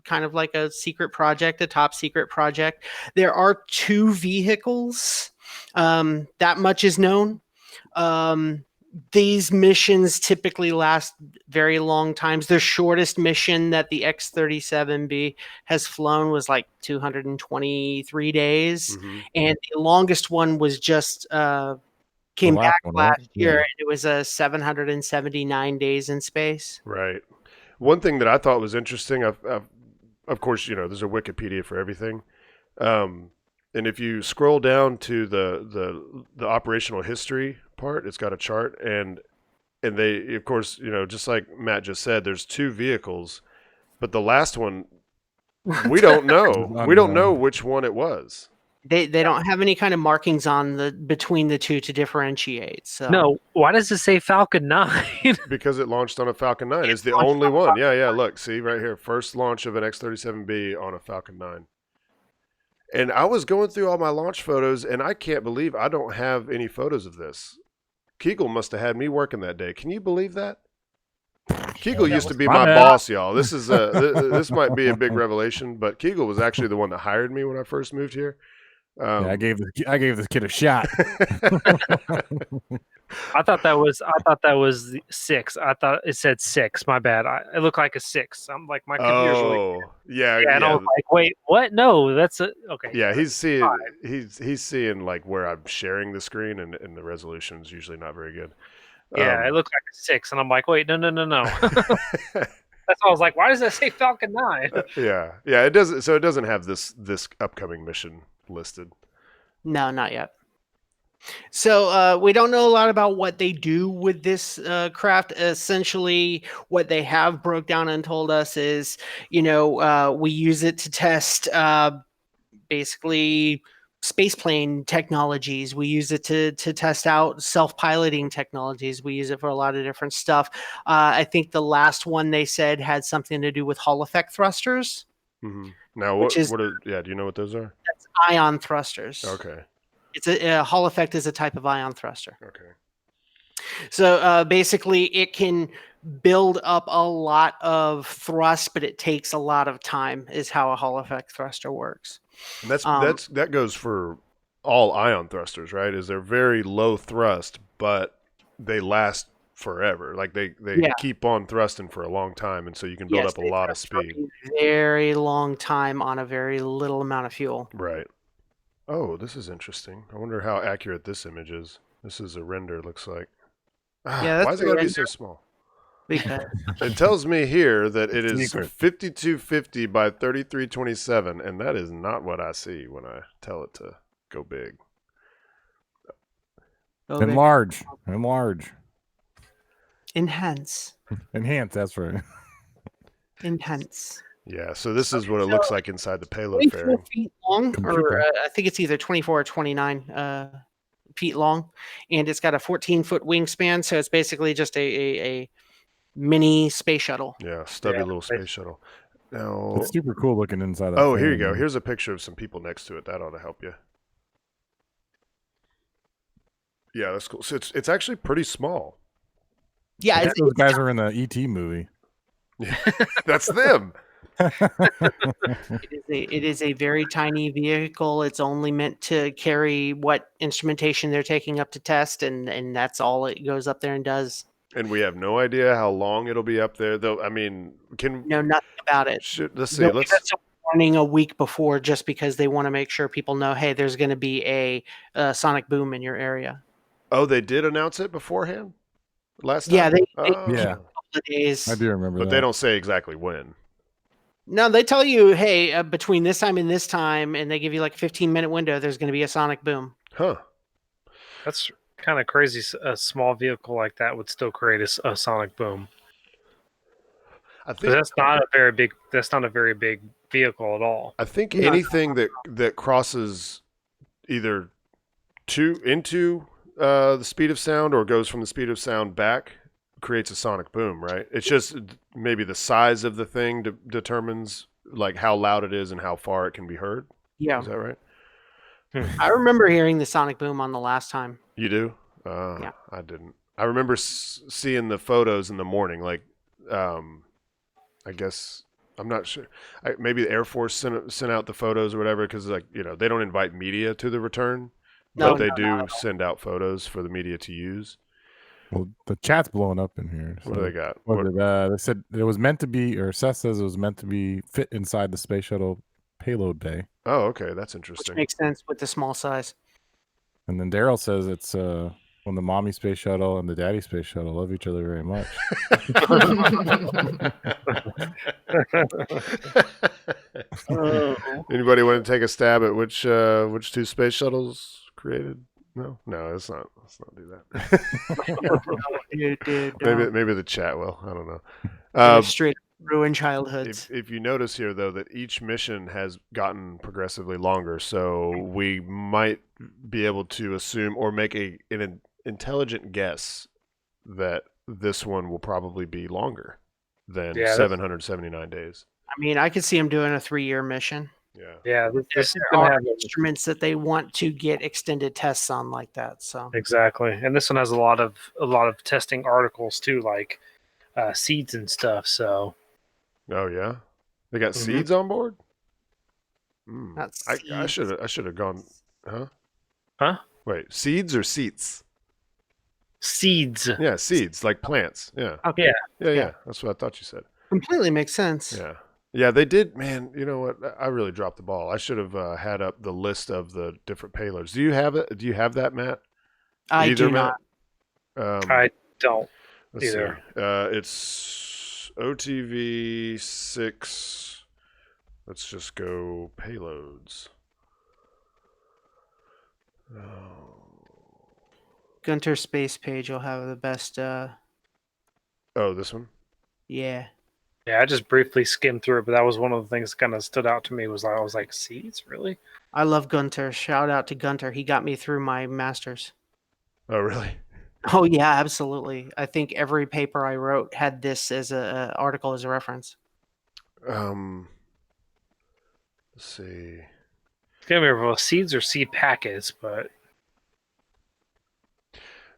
kind of like a secret project, a top secret project. There are 2 vehicles. That much is known. These missions typically last very long times. The shortest mission that the X-37B has flown was like 223 days. Mm-hmm. And the longest one was just came last back one, right? last year. Yeah. And it was 779 days in space. Right. One thing that I thought was interesting, of course, there's a Wikipedia for everything. And if you scroll down to the operational history part, it's got a chart, and they, of course, just like Matt just said, there's 2 vehicles, but the last one, we don't know. We don't know which one it was. They don't have any kind of markings on between the 2 to differentiate. So No, why does it say Falcon 9? Because it launched on a Falcon 9. It's the only one. Yeah. Look, see right here. First launch of an X-37B on a Falcon 9. And I was going through all my launch photos, and I can't believe I don't have any photos of this. Kegel must have had me working that day. Can you believe that? Kegel used to be My my bad. boss, y'all. This is this might be a big revelation, but Kegel was actually the one that hired me when I first moved here. Yeah, I gave this kid a shot. I thought that was 6. I thought it said 6. My bad. It looked like a 6. I'm like, my computer's really. Oh, yeah, Yeah, and I was like, wait, what? No, that's a okay. yeah. He's seeing like where I'm sharing the screen, and the resolution is usually not very good. Yeah, it looked like a 6, and I'm like, wait, no. That's why I was like, why does that say Falcon 9? yeah. It doesn't. So it doesn't have this upcoming mission listed. No, not yet. So we don't know a lot about what they do with this craft. Essentially, what they have broke down and told us is, we use it to test basically spaceplane technologies. We use it to test out self-piloting technologies. We use it for a lot of different stuff. I think the last one they said had something to do with Hall effect thrusters. Mm-hmm. Now, do you know what those are? That's ion thrusters. Okay. It's a Hall effect is a type of ion thruster. Okay. So basically, it can build up a lot of thrust, but it takes a lot of time. Is how a Hall effect thruster works. And that goes for all ion thrusters, right? Is they're very low thrust, but they last forever. Like they keep on thrusting for a long time, and so you can build up a lot of speed. Very long time on a very little amount of fuel. Right. Oh, this is interesting. I wonder how accurate this image is. This is a render, looks like. Yeah, why is it going to be so small? Because It tells me here that it is 5250 by 3327, and that is not what I see when I tell it to go big. Enlarge. Enhance. Enhance, that's right. Intense. Yeah, so this is what it looks like inside the payload 24 fairing. feet long, or I think it's either 24 or 29 feet long, and it's got a 14-foot wingspan, so it's basically just a mini space shuttle. Yeah, stubby little space shuttle. Now, It's super cool looking inside. That oh, here you thing. go. Here's a picture of some people next to it. That ought to help you. Yeah, that's cool. So it's actually pretty small. Yeah, Those guys are in the ET movie. Yeah, that's them. it is a very tiny vehicle. It's only meant to carry what instrumentation they're taking up to test, and that's all it goes up there and does. And we have no idea how long it'll be up there, though. I mean, know nothing about it. Let's see. They'll give us a warning a week before, just because they want to make sure people know, hey, there's going to be a sonic boom in your area. Oh, they did announce it beforehand last time. Yeah, they oh. Yeah. a couple of days. I do remember But that. they don't say exactly when. No, they tell you, hey, between this time and this time, and they give you like a 15-minute window, there's going to be a sonic boom. Huh. That's kind of crazy. A small vehicle like that would still create a sonic boom. I think That's not a very big. That's not a very big vehicle at all. I think anything that crosses either into the speed of sound or goes from the speed of sound back creates a sonic boom, right? It's just maybe the size of the thing determines like how loud it is and how far it can be heard. Yeah. Is that right? I remember hearing the sonic boom on the last time. You do? Yeah. I didn't. I remember seeing the photos in the morning. Like, I guess I'm not sure. Maybe the Air Force sent out the photos or whatever because, like, they don't invite media to the return, but they do send out photos for the media to use. Well, the chat's blowing up in here. What do they got? They said it was meant to be, or Seth says it was meant to be fit inside the space shuttle payload bay. Oh, okay, that's interesting. Which makes sense with the small size. And then Daryl says it's when the mommy space shuttle and the daddy space shuttle love each other very much. Anybody want to take a stab at which two space shuttles created? No, let's not do that. Maybe the chat will. I don't know. Straight ruin childhoods. If you notice here, though, that each mission has gotten progressively longer, so we might be able to assume or make an intelligent guess that this one will probably be longer than 779 days. I mean, I could see them doing a 3-year mission. Yeah. This is There gonna are have instruments that they want to get extended tests on like that. So exactly, and this one has a lot of testing articles too. Like seeds and stuff. So Oh yeah, they got Mhm. seeds on board. Not I seeds. should have gone. Huh? Huh? Wait, seeds or seats? seeds. Yeah, seeds like plants. Yeah. Okay. Yeah. That's what I thought you said. Completely makes sense. Yeah. Yeah, they did. Man, you know what? I really dropped the ball. I should have had up the list of the different payloads. Do you have it? Do you have that, Matt? I Either do not. Matt? I don't. Let's either. see. It's OTV 6. Let's just go payloads. Oh. Gunter space page will have the best. Oh, this one? Yeah. Yeah, I just briefly skimmed through it, but that was one of the things that kind of stood out to me. Was I was like, seeds, really? I love Gunter. Shout out to Gunter. He got me through my masters. Oh, really? Oh yeah, absolutely. I think every paper I wrote had this as a article as a reference. Let's see. Can't remember if seeds or seed packets, but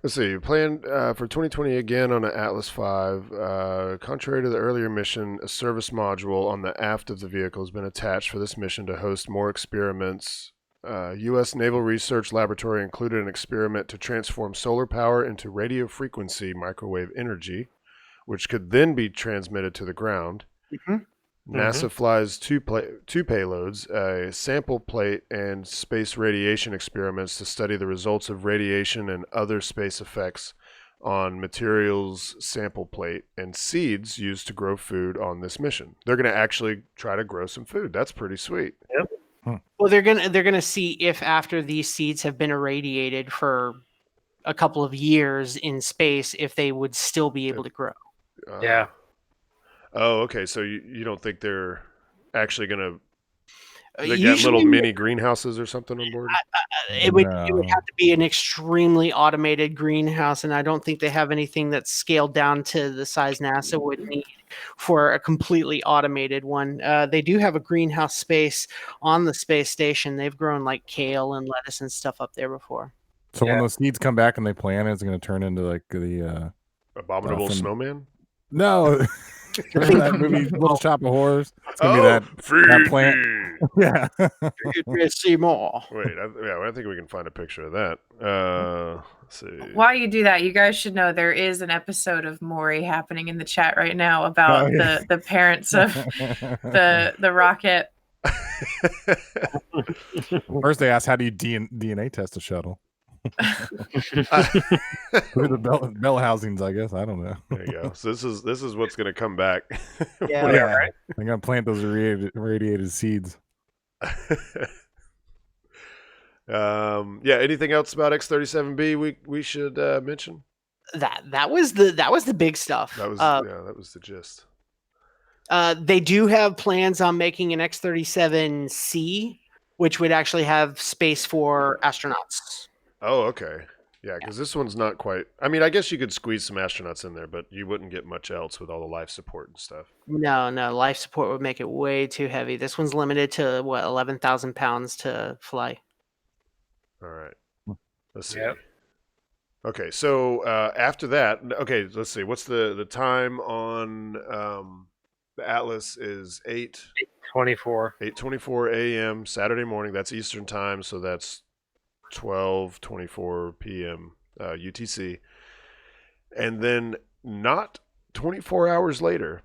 Let's see. Planned for 2020 again on an Atlas V. Contrary to the earlier mission, a service module on the aft of the vehicle has been attached for this mission to host more experiments. U.S. Naval Research Laboratory included an experiment to transform solar power into radio frequency microwave energy, which could then be transmitted to the ground. Mhm. NASA flies two payloads, a sample plate and space radiation experiments to study the results of radiation and other space effects on materials sample plate and seeds used to grow food on this mission. They're going to actually try to grow some food. That's pretty sweet. Well, they're gonna see if after these seeds have been irradiated for a couple of years in space, if they would still be able to grow. yeah. Oh, okay. So you don't think they're actually going to... They got Usually, little mini greenhouses or something on board? it would No. have to be an extremely automated greenhouse, and I don't think they have anything that's scaled down to the size NASA would need for a completely automated one. They do have a greenhouse space on the space station. They've grown like kale and lettuce and stuff up there before. So when Yeah. those seeds come back and they plant it, it's going to turn into like the Abominable from- snowman? no that movie Little Shop of Horrors. It's going to be that plant. me. Yeah. You'd really see more. Wait, I think we can find a picture of that. Let's see. While you do that, you guys should know there is an episode of Maury happening in the chat right now about Oh, yeah. the parents of the rocket. First they asked, how do you DNA test a shuttle? Through the bell housings, I guess. I don't know. There you go. So this is what's going to come back. Yeah. Right. I'm going to plant those radiated seeds. Yeah. Anything else about X-37B we should mention? That was the big stuff. That was the gist. They do have plans on making an X-37C, which would actually have space for astronauts. Oh, okay. Yeah, because this one's not quite... I mean, I guess you could squeeze some astronauts in there, but you wouldn't get much else with all the life support and stuff. No, life support would make it way too heavy. This one's limited to 11,000 pounds to fly. All right. Let's see. Yep. Okay, so after that... Okay, let's see. What's the time on the Atlas is 24. 8:24 a.m. Saturday morning. That's Eastern time, so that's 12:24 p.m. UTC. And then not 24 hours later,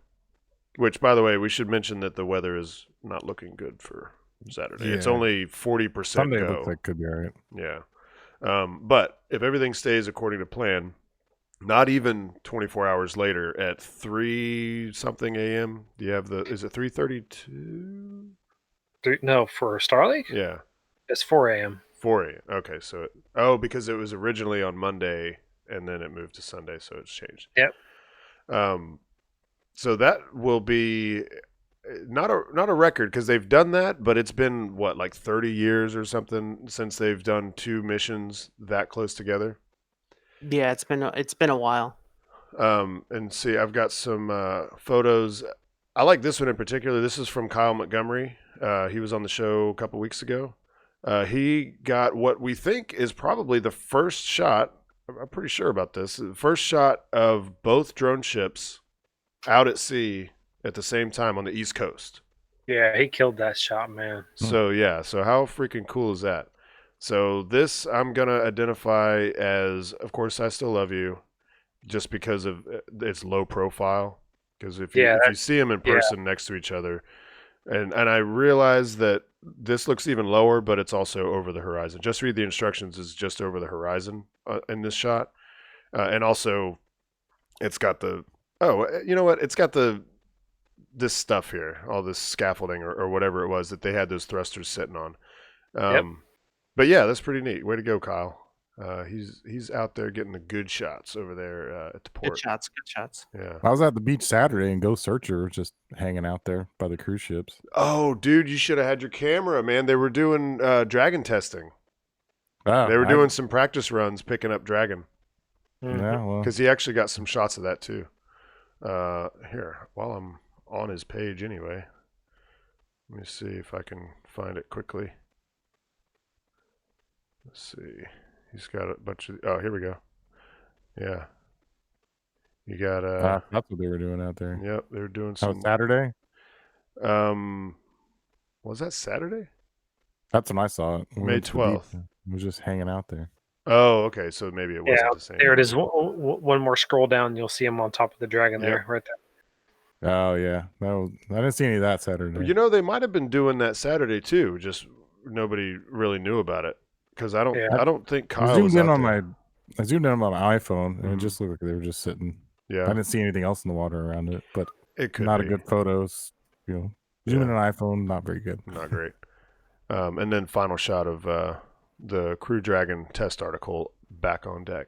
which, by the way, we should mention that the weather is not looking good for Saturday. It's Yeah. only 40% Sunday go. looks like could be all right. Yeah. But if everything stays according to plan, not even 24 hours later at 3 something a.m. Do you have is it 3:32? No, for Starlink, Yeah. it's 4 a.m. 4 a.m. Okay, so because it was originally on Monday and then it moved to Sunday, so it's changed. Yep. So that will be not a record because they've done that, but it's been like 30 years or something since they've done 2 missions that close together. Yeah, it's been a while. And see, I've got some photos. I like this one in particular. This is from Kyle Montgomery. He was on the show a couple weeks ago. He got what we think is probably the first shot. I'm pretty sure about this. The first shot of both drone ships out at sea at the same time on the East Coast. Yeah, he killed that shot, man. So yeah, so how freaking cool is that? So this I'm gonna identify as, of course, I Still Love You, just because of its low profile. Because if you see them in person next to each other, and I realize that this looks even lower, but it's also over the horizon. Just read the instructions; is just over the horizon in this shot, and also it's got the you know what? It's got this stuff here, all this scaffolding or whatever it was that they had those thrusters sitting on. But yeah, that's pretty neat. Way to go, Kyle. He's out there getting the good shots over there at the port. Good shots. Yeah. I was at the beach Saturday, and Ghost Searcher was just hanging out there by the cruise ships. Oh, dude, you should have had your camera, man. They were doing dragon testing. Oh, They were doing some practice runs picking up dragon. Yeah, well, Because he actually got some shots of that too. Here, while I'm on his page anyway, let me see if I can find it quickly. Let's see. He's got a bunch of... Oh, here we go. Yeah. You got... that's what they were doing out there. Yep, they were doing Oh, some... Saturday? Was that Saturday? That's when I saw it. May 12th. It was just hanging out there. Oh, okay. So maybe it wasn't the same. There it is. One more scroll down, you'll see him on top of the dragon there, right there. Oh, yeah. I didn't see any of that Saturday. You know, they might have been doing that Saturday too. Just nobody really knew about it. Because I don't think Kyle I zoomed was in out on there. I zoomed in on my iPhone, and it just looked like they were just sitting. Yeah. I didn't see anything else in the water around it, but It could not be. a good photos. Zooming in an iPhone, not very good. Not great. And then final shot of the Crew Dragon test article back on deck.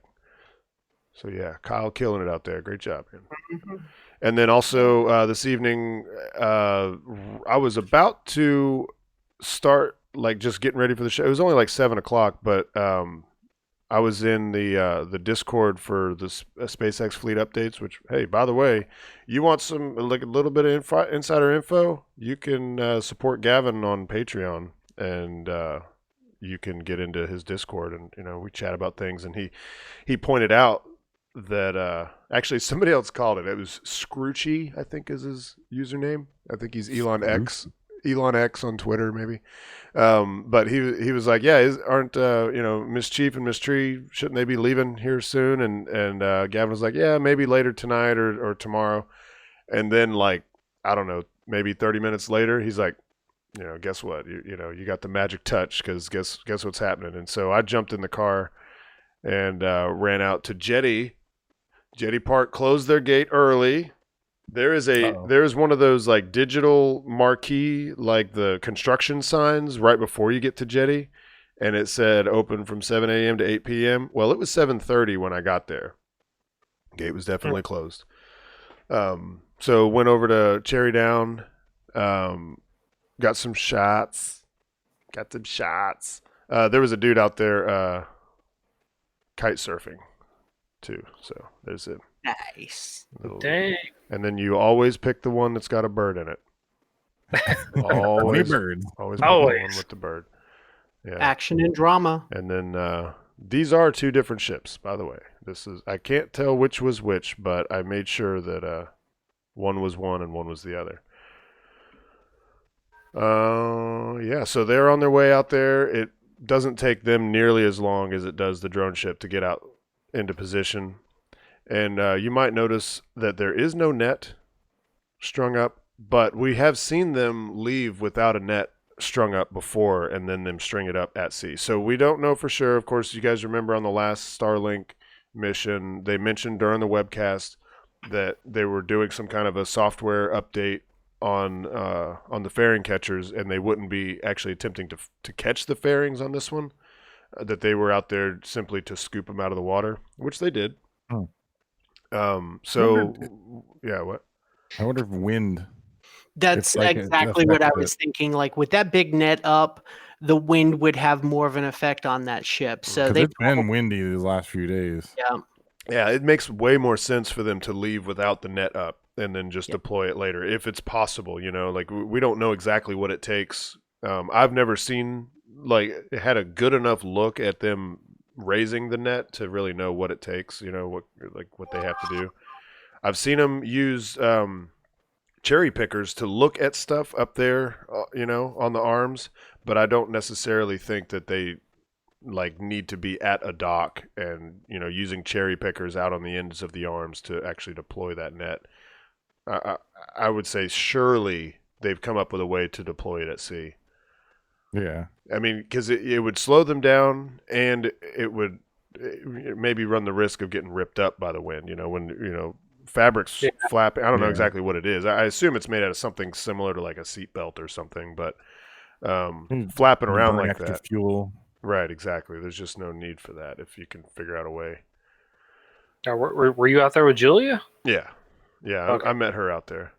So yeah, Kyle killing it out there. Great job, man. And then also this evening, I was about to start like just getting ready for the show. It was only like 7:00, but I was in the Discord for the SpaceX fleet updates. Which, hey, by the way, you want some like a little bit of insider info? You can support Gavin on Patreon, and you can get into his Discord, and we chat about things. And he pointed out that actually somebody else called it. It was Scroochy, I think is his username. I think he's Elon X on Twitter, maybe. But he was like, yeah, aren't Miss Chief and Miss Tree, shouldn't they be leaving here soon? And Gavin was like, yeah, maybe later tonight or tomorrow. And then like, I don't know, maybe 30 minutes later, he's like, guess what? You got the magic touch, because guess what's happening. And so I jumped in the car and ran out to Jetty Park. Closed their gate early. There is one of those like digital marquee, like the construction signs right before you get to Jetty, and it said open from 7 a.m. to 8 p.m. Well, it was 7:30 when I got there. Gate was definitely closed. So went over to Cherry Down, got some shots. There was a dude out there kite surfing too. So there's it. Nice. Dang. And then you always pick the one that's got a bird in it. Always bird. Always pick the one with the bird. Yeah. Action and drama. And then these are two different ships, by the way. I can't tell which was which, but I made sure that one was one and one was the other. Yeah, so they're on their way out there. It doesn't take them nearly as long as it does the drone ship to get out into position. And you might notice that there is no net strung up, but we have seen them leave without a net strung up before and then them string it up at sea. So we don't know for sure. Of course, you guys remember on the last Starlink mission, they mentioned during the webcast that they were doing some kind of a software update on the fairing catchers, and they wouldn't be actually attempting to catch the fairings on this one, that they were out there simply to scoop them out of the water, which they did. Oh. Yeah, what? I wonder if wind. That's like exactly what I was thinking. Like with that big net up, the wind would have more of an effect on that ship. So It's been windy these last few days. Yeah, it makes way more sense for them to leave without the net up and then just deploy it later, if it's possible. Like we don't know exactly what it takes. I've never seen had a good enough look at them raising the net to really know what it takes. What they have to do. I've seen them use cherry pickers to look at stuff up there, on the arms, but I don't necessarily think that they like need to be at a dock and using cherry pickers out on the ends of the arms to actually deploy that net. I would say surely they've come up with a way to deploy it at sea. Yeah. I mean, because it would slow them down, and it would maybe run the risk of getting ripped up by the wind. When fabric's flapping. I don't know exactly what it is. I assume it's made out of something similar to like a seatbelt or something, but flapping around Burn like extra that. Fuel. Right, exactly. There's just no need for that if you can figure out a way. Were you out there with Julia? Yeah. Okay. I met her out there.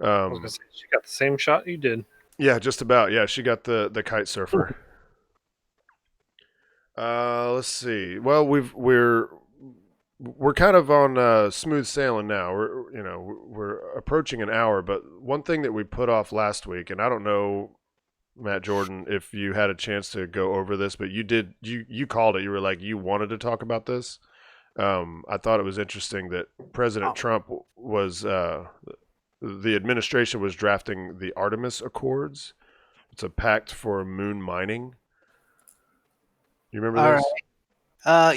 I was gonna say, she got the same shot you did. Yeah, just about. Yeah, she got the kite surfer. Let's see. Well, we're kind of on smooth sailing now. We're approaching an hour, but one thing that we put off last week, and I don't know, Matt Jordan, if you had a chance to go over this, but you did. You called it. You were like, you wanted to talk about this. I thought it was interesting that President Trump was the administration was drafting the Artemis Accords. It's a pact for moon mining. You remember this?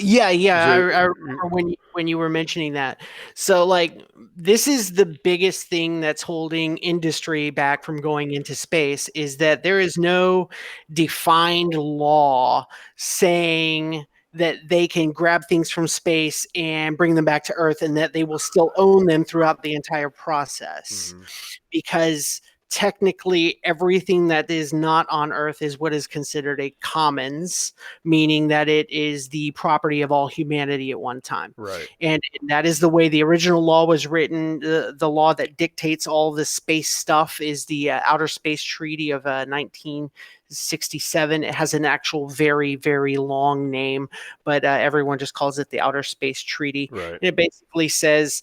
Yeah. I remember when you were mentioning that. So, like, this is the biggest thing that's holding industry back from going into space is that there is no defined law saying that they can grab things from space and bring them back to Earth, and that they will still own them throughout the entire process. Because technically everything that is not on Earth is what is considered a commons, meaning that it is the property of all humanity at one time. Right. And that is the way the original law was written. The law that dictates all the space stuff is the Outer Space Treaty of 1967. It has an actual very, very long name, but everyone just calls it the Outer Space Treaty. Right. And it basically says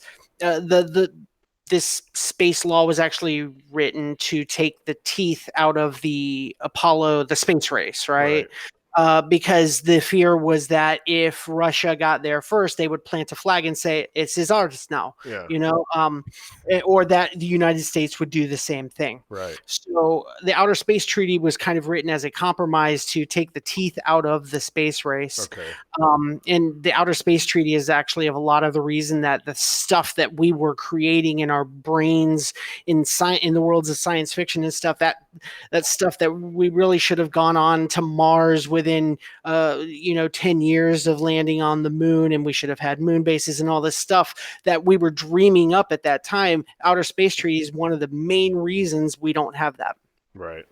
this space law was actually written to take the teeth out of the space race, right? Because the fear was that if Russia got there first, they would plant a flag and say it's ours now, or that the United States would do the same thing. Right. So the Outer Space Treaty was kind of written as a compromise to take the teeth out of the space race. Okay. And the Outer Space Treaty is actually of a lot of the reason that the stuff that we were creating in our brains in the worlds of science fiction and stuff, that stuff that we really should have gone on to Mars within 10 years of landing on the moon, and we should have had moon bases and all this stuff that we were dreaming up at that time. Outer Space Treaty is one of the main reasons we don't have that. Right.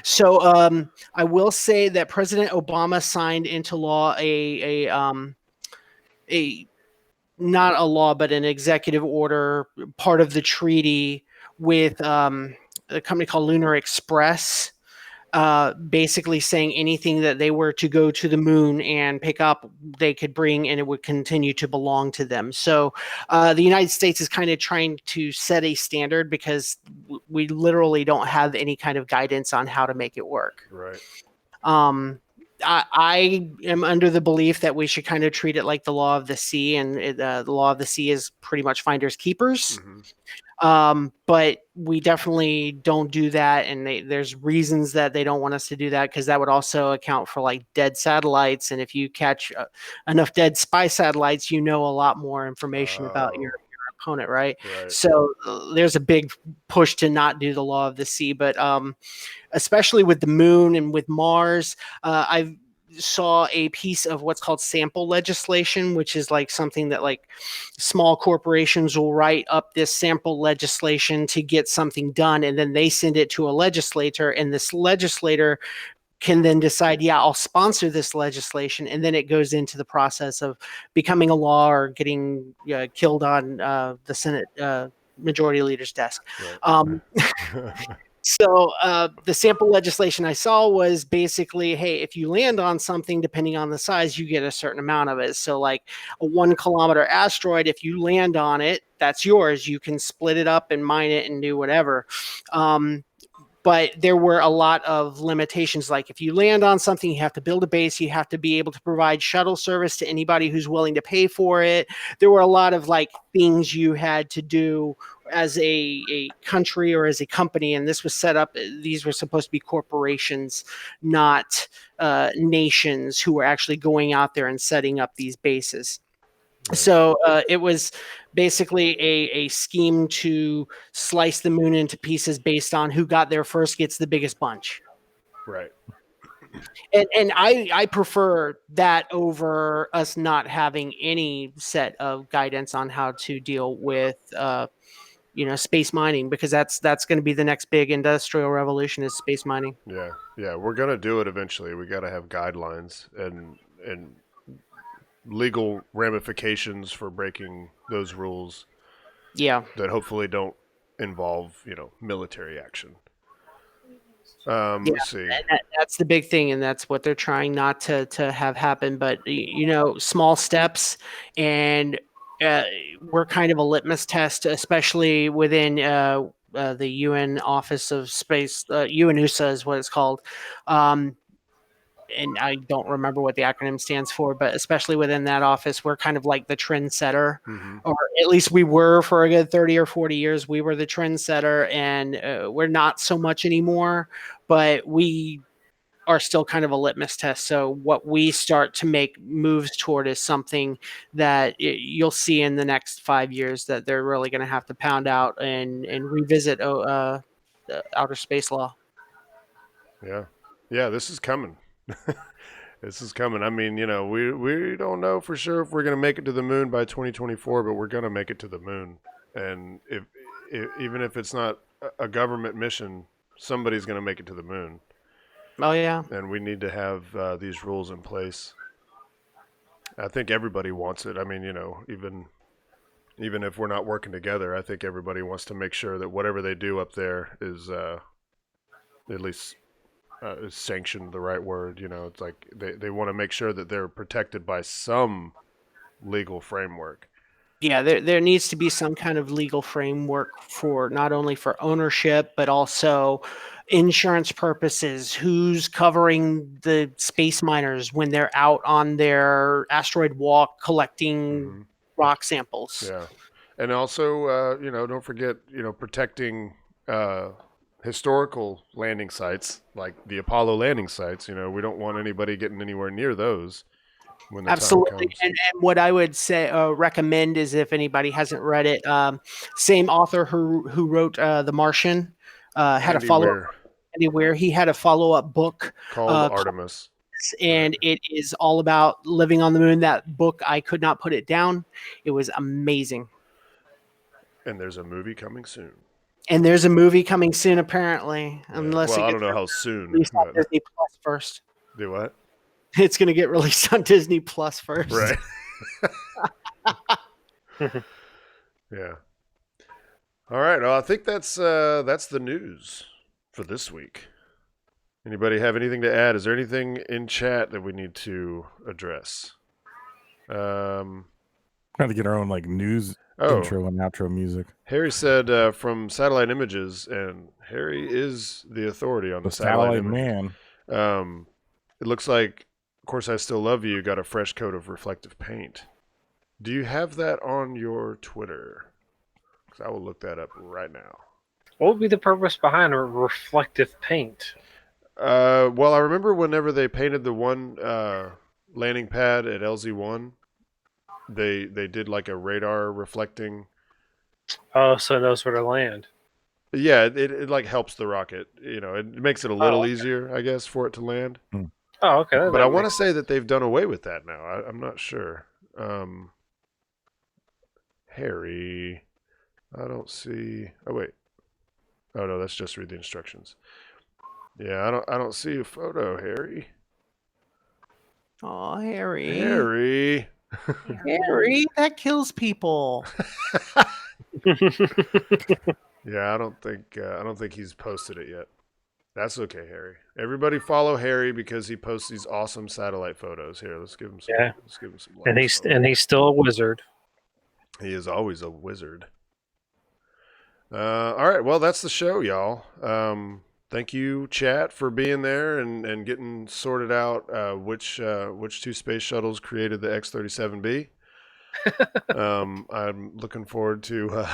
So I will say that President Obama signed into law a not a law, but an executive order, part of the treaty with a company called Lunar Express, basically saying anything that they were to go to the moon and pick up, they could bring, and it would continue to belong to them. So the United States is kind of trying to set a standard because we literally don't have any kind of guidance on how to make it work. Right. I am under the belief that we should kind of treat it like the law of the sea, and the law of the sea is pretty much finders keepers. But we definitely don't do that, and there's reasons that they don't want us to do that, because that would also account for like dead satellites, and if you catch enough dead spy satellites, a lot more information about your opponent, right? So there's a big push to not do the law of the sea, but especially with the moon and with Mars, I saw a piece of what's called sample legislation, which is like something that like small corporations will write up this sample legislation to get something done, and then they send it to a legislator, and this legislator can then decide, I'll sponsor this legislation, and then it goes into the process of becoming a law or getting killed on the Senate Majority Leader's desk. So the sample legislation I saw was basically, hey, if you land on something, depending on the size, you get a certain amount of it. So like a 1 kilometer asteroid, if you land on it, that's yours. You can split it up and mine it and do whatever. but there were a lot of limitations. Like if you land on something, you have to build a base, you have to be able to provide shuttle service to anybody who's willing to pay for it. There were a lot of like things you had to do as a country or as a company, and this was set up. These were supposed to be corporations, not nations who were actually going out there and setting up these bases. So it was basically a scheme to slice the moon into pieces based on who got there first gets the biggest bunch. Right. And I prefer that over us not having any set of guidance on how to deal with space mining, because that's going to be the next big industrial revolution is space mining. Yeah, we're gonna do it eventually. We got to have guidelines and legal ramifications for breaking those rules. Yeah, that hopefully don't involve military action. yeah, Let's see. that's the big thing, and that's what they're trying not to have happen. But small steps, and we're kind of a litmus test, especially within the UN Office of Space, UNUSA is what it's called. And I don't remember what the acronym stands for, but especially within that office, we're kind of like the trendsetter, or at least we were for a good 30 or 40 years. We were the trendsetter, and we're not so much anymore, but we are still kind of a litmus test. So what we start to make moves toward is something that you'll see in the next 5 years that they're really going to have to pound out and revisit the outer space law. Yeah, this is coming. This is coming. I mean, we don't know for sure if we're going to make it to the moon by 2024, but we're going to make it to the moon. And if even if it's not a government mission, somebody's going to make it to the moon. Oh, yeah. And we need to have these rules in place. I think everybody wants it. I mean, even if we're not working together, I think everybody wants to make sure that whatever they do up there is at least is sanctioned, the right word. It's like they want to make sure that they're protected by some legal framework. Yeah, there needs to be some kind of legal framework for not only for ownership, but also insurance purposes. Who's covering the space miners when they're out on their asteroid walk collecting rock samples? Yeah. And also, don't forget, protecting historical landing sites like the Apollo landing sites. We don't want anybody getting anywhere near those when the Absolutely. time comes. And what I would say recommend is, if anybody hasn't read it, same author who wrote The Martian had a follow-up. Anywhere he had a follow-up book called Artemis, and it is all about living on the moon. That book, I could not put it down. It was amazing. And there's a movie coming soon. Apparently. Unless I don't know how soon. Released on Disney Plus first. Do what? It's going to get released on Disney Plus first. Right. Yeah. All right. Well, I think that's the news for this week. Anybody have anything to add? Is there anything in chat that we need to address? Trying to get our own news intro and outro music. Harry said from satellite images, and Harry is the authority on the satellite man. It looks like, of course, I Still Love You got a fresh coat of reflective paint. Do you have that on your Twitter? Because I will look that up right now. What would be the purpose behind a reflective paint? Well, I remember whenever they painted the one landing pad at LZ1, they did like a radar reflecting. Oh, so it knows where to land. Yeah, it helps the rocket. It makes it a little easier, I guess, for it to land. Oh, okay. But I want to say that they've done away with that now. I'm not sure. Harry, I don't see. Oh wait. Oh no, that's just read the instructions. Yeah, I don't see a photo, Harry. Oh, Harry. Harry, that kills people. Yeah, I don't think he's posted it yet. That's okay, Harry. Everybody follow Harry because he posts these awesome satellite photos. Here, let's give him some. Yeah. Let's give him some. And he's still a wizard. He is always a wizard. All right, well, that's the show, y'all. thank you, chat, for being there and getting sorted out which two space shuttles created the X-37B. I'm looking forward to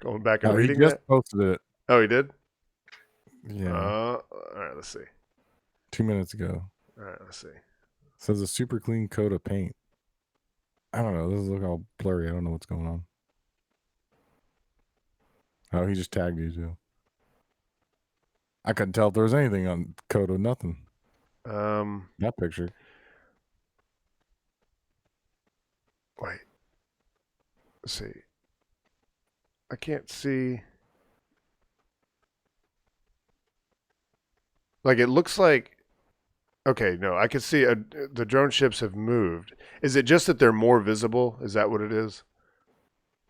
going back and Oh, he reading just that. posted it. Oh, he did? Yeah, All right, let's see. 2 minutes ago. All right, let's see. Says a super clean coat of paint. I don't know. This look all blurry. I don't know what's going on. Oh, he just tagged you too. I couldn't tell if there was anything on coat or nothing. That picture. Wait. Let's see. I can't see. Like, it looks like. Okay, no, I can see the drone ships have moved. Is it just that they're more visible? Is that what it is?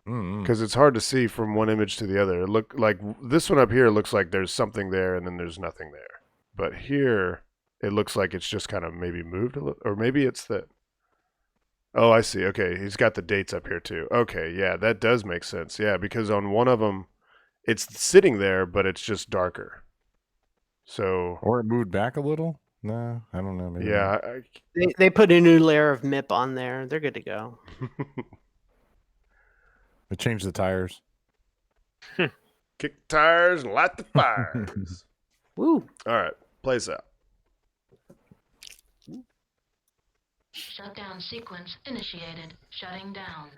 Because it's hard to see from one image to the other. It look like this one up here looks like there's something there and then there's nothing there. But here, it looks like it's just kind of maybe moved a little, or maybe it's that. Oh, I see. Okay, he's got the dates up here too. Okay, yeah, that does make sense. Yeah, because on one of them, it's sitting there, but it's just darker. So. Or it moved back a little. No, I don't know. Maybe Yeah. They put a new layer of MIP on there. They're good to go. They changed the tires. Kick the tires and light the fires. Woo. All right, plays out. Shutdown sequence initiated. Shutting down.